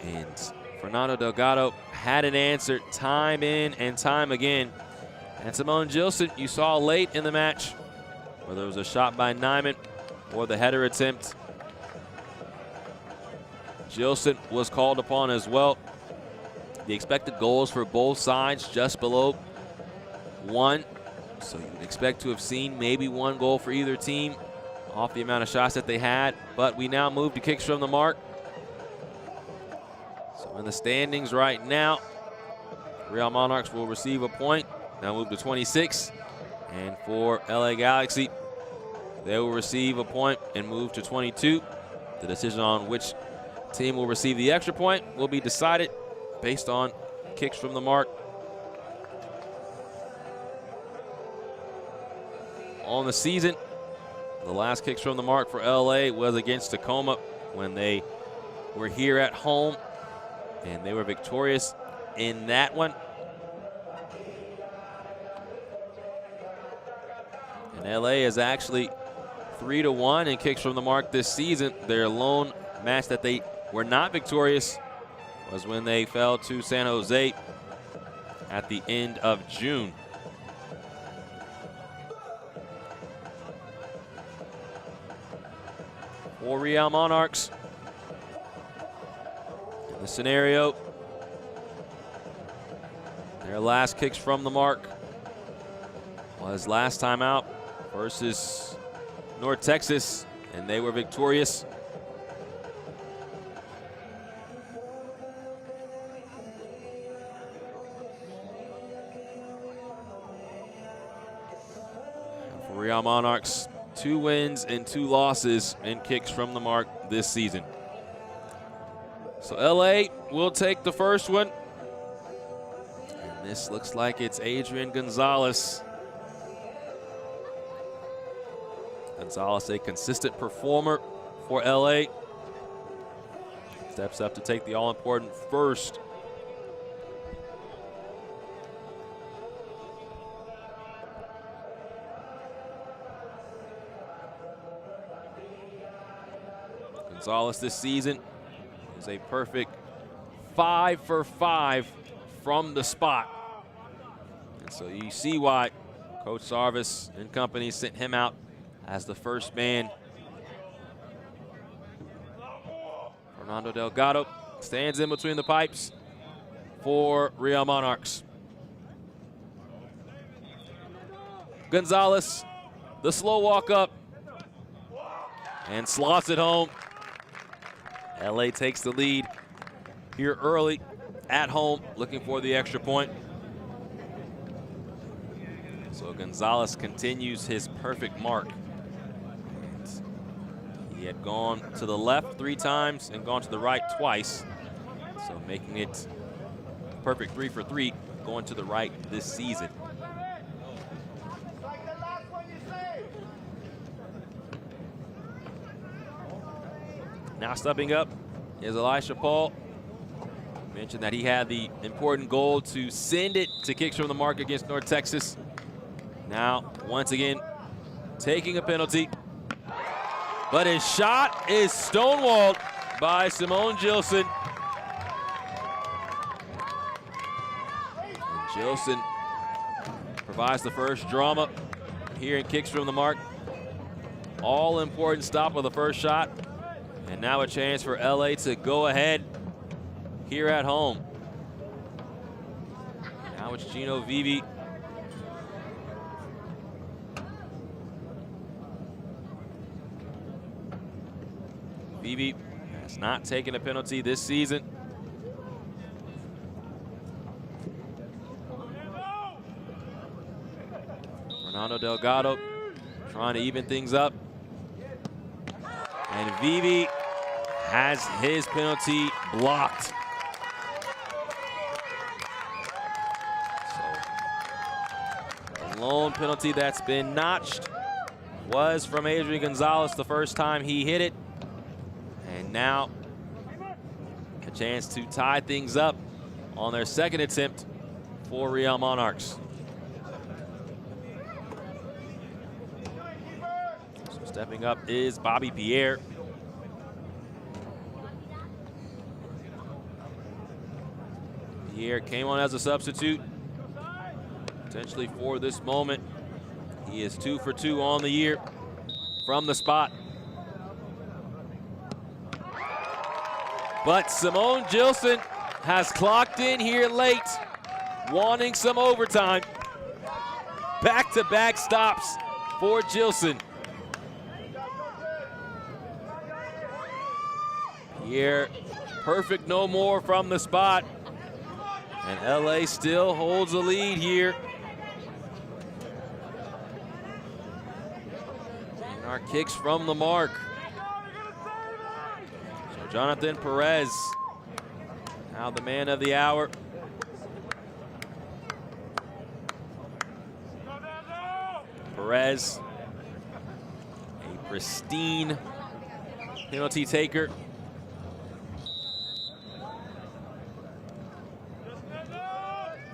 and Fernando Delgado had an answer time in and time again. And Simone Gilson, you saw late in the match, whether it was a shot by Nyman or the header attempt, Gilson was called upon as well. The expected goals for both sides just below 1, so you would expect to have seen maybe 1 goal for either team off the amount of shots that they had. But we now move to kicks from the mark. So in the standings right now, Real Monarchs will receive a point. Now move to 26. And for LA Galaxy, they will receive a point and move to 22. The decision on which team will receive the extra point will be decided based on kicks from the mark. On the season, the last kicks from the mark for LA was against Tacoma when they were here at home, and they were victorious in that one. And LA is actually 3-1 in kicks from the mark this season. Their lone match that they were not victorious was when they fell to San Jose at the end of June. For Real Monarchs, in the scenario, their last kicks from the mark was last time out versus North Texas, and they were victorious. Real Monarchs, 2 wins and 2 losses in kicks from the mark this season. So LA will take the first one. And this looks like it's Adrian Gonzalez. Gonzalez, a consistent performer for LA. Steps up to take the all-important first. Gonzalez this season is a perfect 5 for 5 from the spot. And so you see why Coach Sarvis and company sent him out as the first man. Fernando Delgado stands in between the pipes for Real Monarchs. Gonzalez, the slow walk up, and slots it home. LA takes the lead here early at home, looking for the extra point. So Gonzalez continues his perfect mark. He had gone to the left 3 times and gone to the right twice. So making it perfect 3 for 3, going to the right this season. Now stepping up is Elisha Paul. Mentioned that he had the important goal to send it to kicks from the mark against North Texas. Now, once again, taking a penalty. But his shot is stonewalled by Simone Gilson. And Gilson provides the first drama here in kicks from the mark. All important stop of the first shot. And now a chance for LA to go ahead here at home. Now it's Gino Vivi. Vivi has not taken a penalty this season. Fernando Delgado trying to even things up. And Vivi has his penalty blocked. So the lone penalty that's been notched was from Adrian Gonzalez the first time he hit it. And now a chance to tie things up on their second attempt for Real Monarchs. So stepping up is Bobby Pierre. Pierre came on as a substitute, potentially for this moment. He is 2 for 2 on the year from the spot. But Simone Gilson has clocked in here late, wanting some overtime. Back-to-back stops for Gilson. Pierre, perfect no more from the spot. And LA still holds the lead here. And our kicks from the mark. So Jonathan Perez, now the man of the hour. Perez, a pristine penalty taker.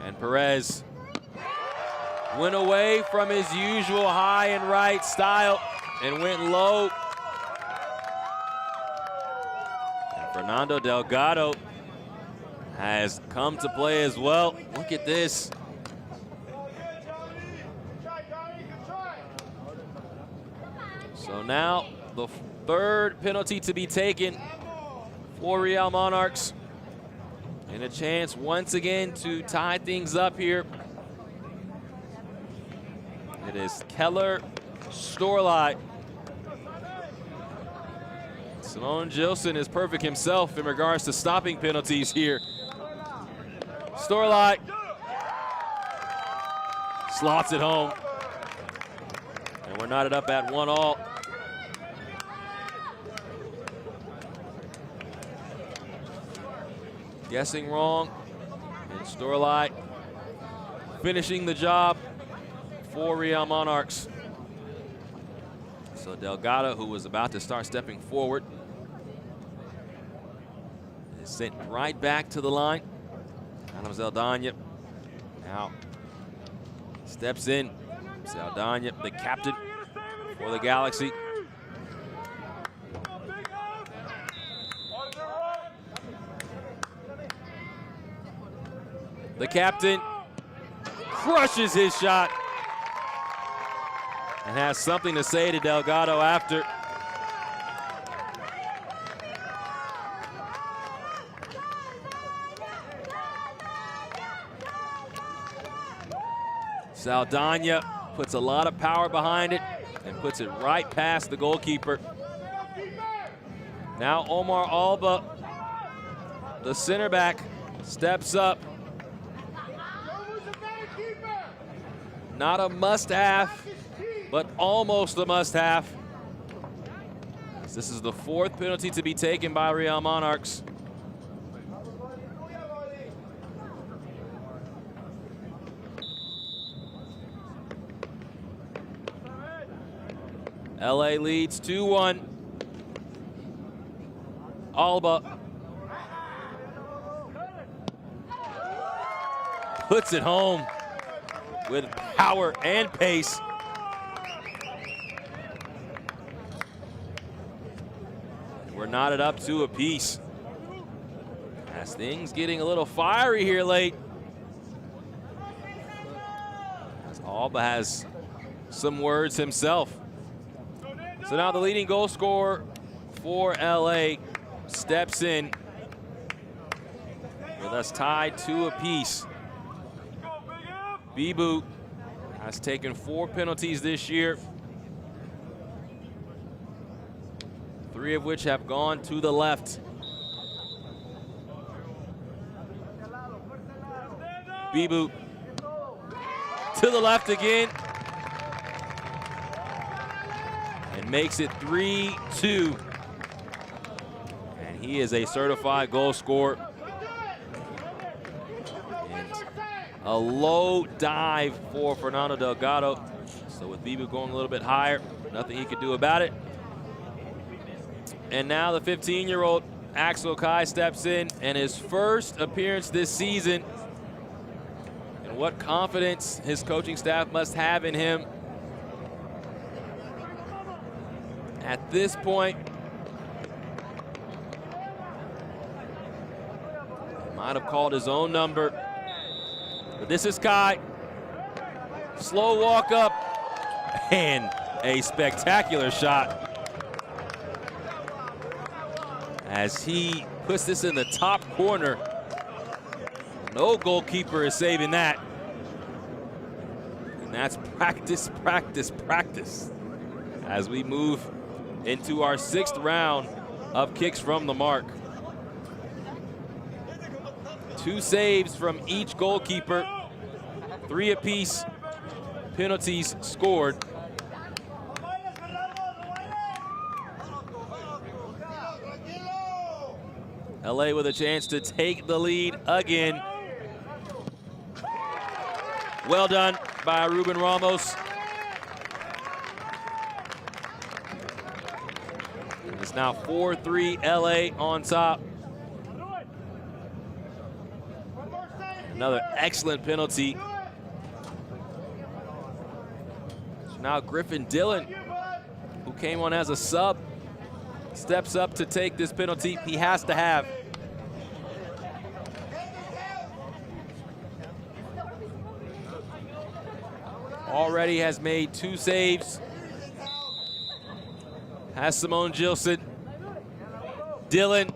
And Perez went away from his usual high and right style and went low. And Fernando Delgado has come to play as well. Look at this. So now the third penalty to be taken for Real Monarchs. And a chance once again to tie things up here. It is Keller Storlai. Simone Gilson is perfect himself in regards to stopping penalties here. Storlai slots it home. And we're knotted up at 1-all. Guessing wrong. And Storlight finishing the job for Real Monarchs. So Delgado, who was about to start stepping forward, is sent right back to the line. Adam Zeldanya now steps in. Zeldanya, the captain for the Galaxy. The captain crushes his shot and has something to say to Delgado after. Zeldanya puts a lot of power behind it and puts it right past the goalkeeper. Now Omar Alba, the center back, steps up. Not a must-have, but almost a must-have. This is the 4th penalty to be taken by Real Monarchs. LA leads 2-1. Alba puts it home with power and pace. We're knotted up 2 apiece. As things getting a little fiery here late. As Alba has some words himself. So now the leading goal scorer for LA steps in with us tied 2 apiece. Bibu has taken 4 penalties this year, 3 of which have gone to the left. Bibu to the left again and makes it 3-2. And he is a certified goal scorer. A low dive for Fernando Delgado. So with Bibu going a little bit higher, nothing he could do about it. And now the 15-year-old Axel Kai steps in, and his first appearance this season. And what confidence his coaching staff must have in him. At this point, might have called his own number. But this is Kai. Slow walk up and a spectacular shot as he puts this in the top corner. No goalkeeper is saving that. And that's practice, practice, practice as we move into our 6th round of kicks from the mark. 2 saves from each goalkeeper, 3 apiece penalties scored. LA with a chance to take the lead again. Well done by Ruben Ramos. It's now 4-3 LA on top. Another excellent penalty. So now Griffin Dillon, who came on as a sub, steps up to take this penalty he has to have. Already has made 2 saves. Has Simone Gilson. Dillon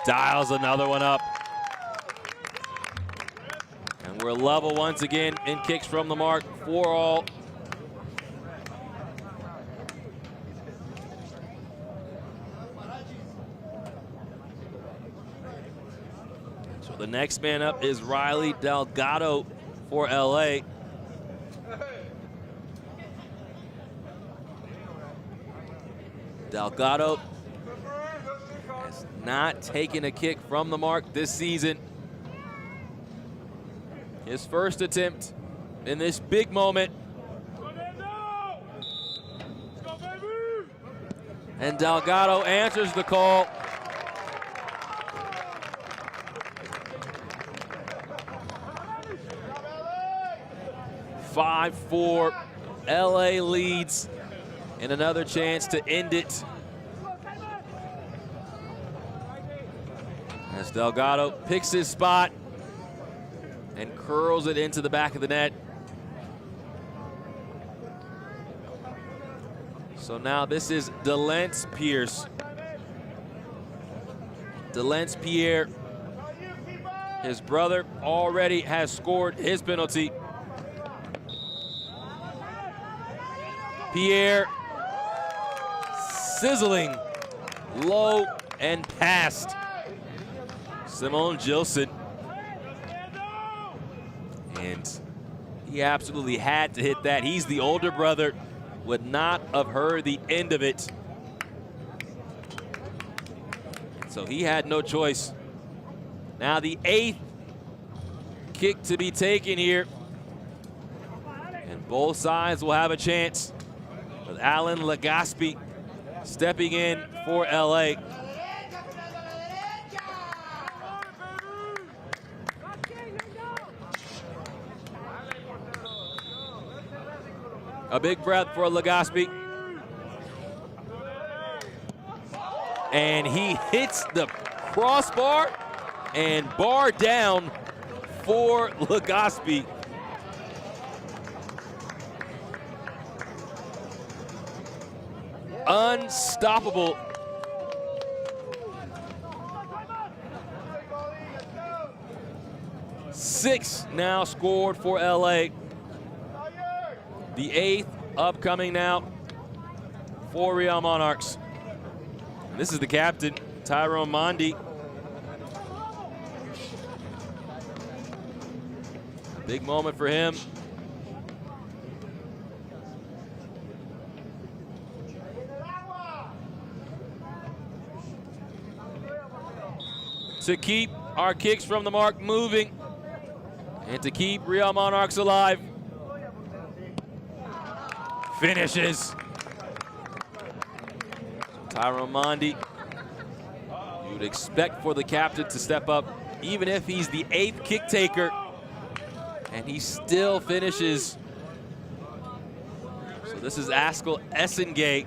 dials another one up. And we're level once again in kicks from the mark, 4-all. So the next man up is Riley Delgado for LA. Delgado has not taken a kick from the mark this season. His first attempt in this big moment. And Delgado answers the call. "5-4, LA leads, and another chance to end it. As Delgado picks his spot and curls it into the back of the net. So now this is Delance Pierce. Delance Pierre, his brother, already has scored his penalty. Pierre, sizzling, low and past Simone Gilson. And he absolutely had to hit that. He's the older brother, would not have heard the end of it. So he had no choice. Now the 8th kick to be taken here. And both sides will have a chance, with Alan Legaspi stepping in for LA. A big breath for Legaspi. And he hits the crossbar and bar down for Legaspi. Unstoppable. Six now scored for LA. The 8th upcoming now for Real Monarchs. And this is the captain, Tyrone Mondi. A big moment for him. To keep our kicks from the mark moving and to keep Real Monarchs alive. Finishes. Tyrone Mondi, you would expect for the captain to step up, even if he's the 8th kick taker, and he still finishes. So this is Askel Essengate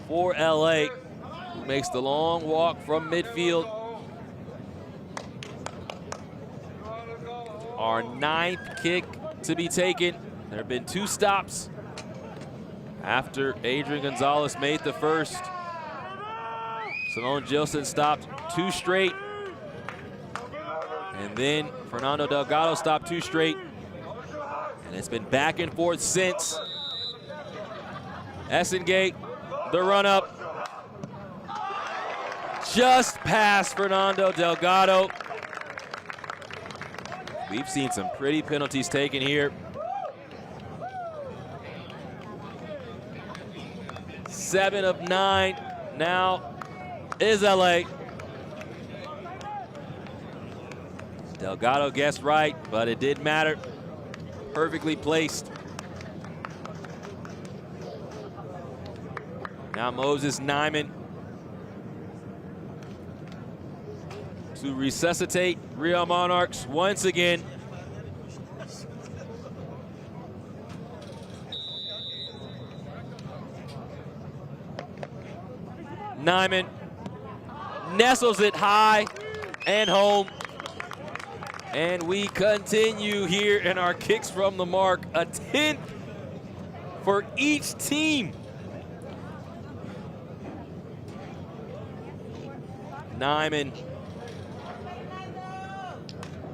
for LA, who makes the long walk from midfield. Our 9th kick to be taken. There have been 2 stops after Adrian Gonzalez made the first. Simone Gilson stopped 2 straight. And then Fernando Delgado stopped 2 straight. And it's been back and forth since. Essengate, the run up. Just past Fernando Delgado. We've seen some pretty penalties taken here. 7 of 9 now is LA. Delgado guessed right, but it didn't matter. Perfectly placed. Now Moses Nyman to resuscitate Real Monarchs once again. Nyman nestles it high and home. And we continue here in our kicks from the mark. A 10th for each team. Nyman,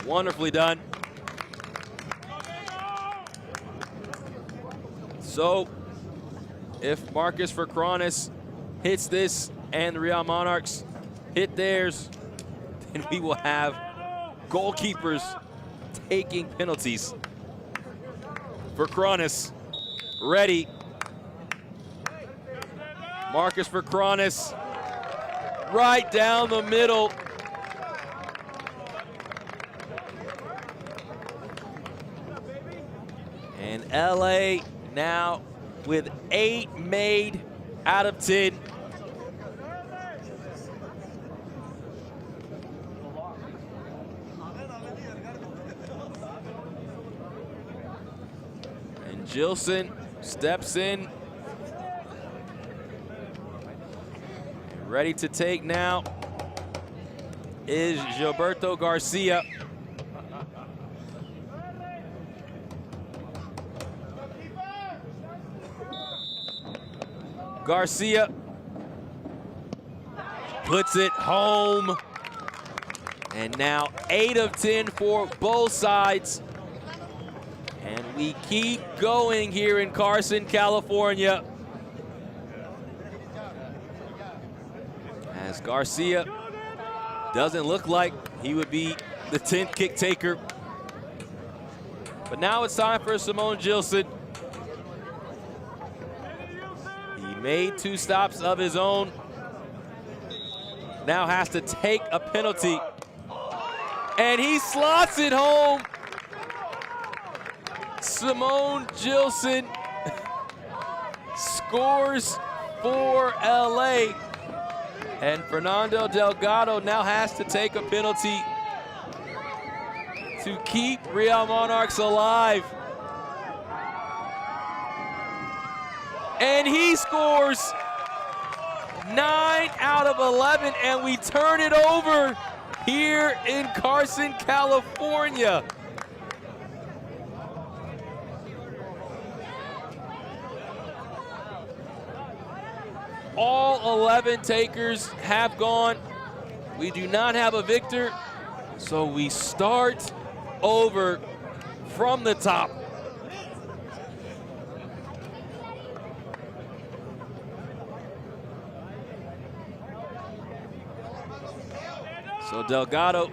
wonderfully done. So if Marcus Vercronis hits this and the Real Monarchs hit theirs, then we will have goalkeepers taking penalties. Vercronis ready. Marcus for Cronus. Right down the middle. And LA now with 8 made out of 10. And Gilson steps in. Ready to take now is Gilberto Garcia. Garcia puts it home. And now 8 of 10 for both sides. And we keep going here in Carson, California. As Garcia doesn't look like he would be the 10th kick taker. But now it's time for Simone Gilson. He made 2 stops of his own. Now has to take a penalty. And he slots it home. Simone Gilson scores for LA. And Fernando Delgado now has to take a penalty to keep Real Monarchs alive. And he scores 9 out of 11, and we turn it over here in Carson, California. All 11 takers have gone. We do not have a victor, so we start over from the top. So Delgado,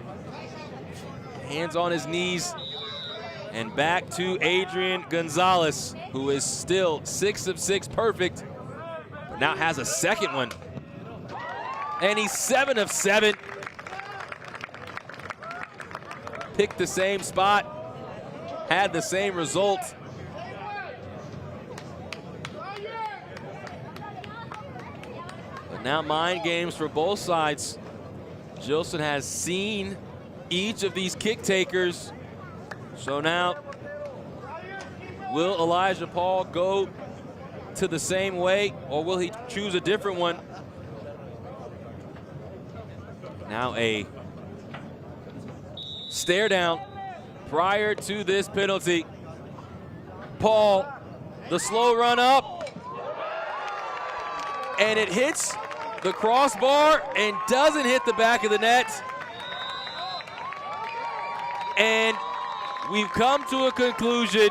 hands on his knees, and back to Adrian Gonzalez, who is still 6 of 6 perfect. Now has a second one. And he's 7 of 7. Picked the same spot, had the same result. But now mind games for both sides. Gilson has seen each of these kick takers. So now, will Elijah Paul go to the same way, or will he choose a different one? Now a stare down prior to this penalty. Paul, the slow run up, and it hits the crossbar and doesn't hit the back of the net. And we've come to a conclusion.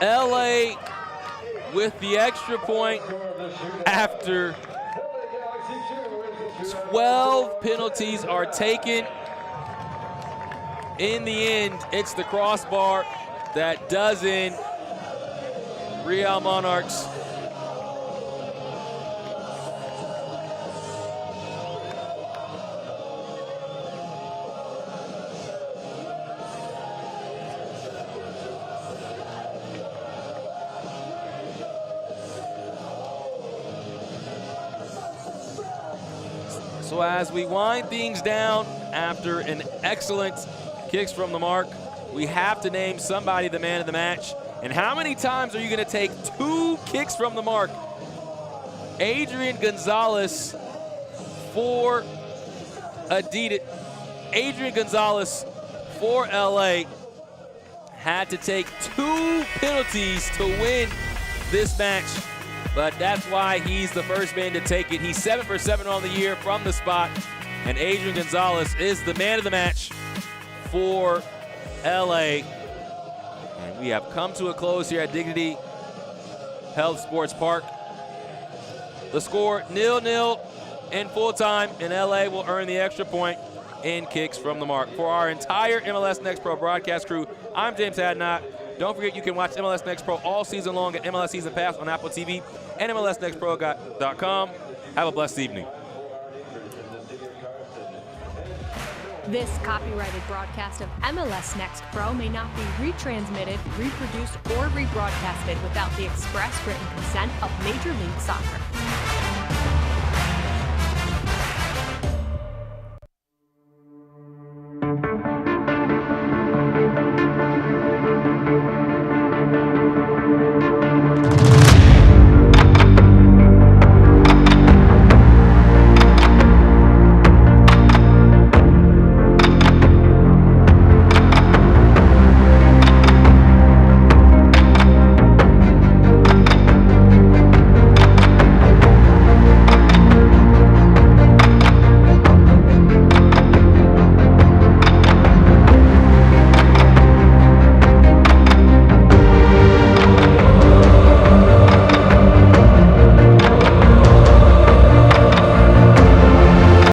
LA with the extra point after 12 penalties are taken. In the end, it's the crossbar that does in Real Monarchs. So as we wind things down after an excellent kicks from the mark, we have to name somebody the man of the match. And how many times are you going to take 2 kicks from the mark? Adrian Gonzalez for Adidas. Adrian Gonzalez for LA had to take 2 penalties to win this match. But that's why he's the first man to take it. He's 7 for 7 on the year from the spot. And Adrian Gonzalez is the man of the match for LA. And we have come to a close here at Dignity Health Sports Park. The score 0-0 in full time, and LA will earn the extra point. and kicks from the mark. For our entire MLS Next Pro broadcast crew, I'm James Hadnot. Don't forget you can watch MLS Next Pro all season long at MLS Season Pass on Apple TV and MLSNextPro.com. Have a blessed evening. This copyrighted broadcast of MLS Next Pro may not be retransmitted, reproduced, or rebroadcasted without the express written consent of Major League Soccer.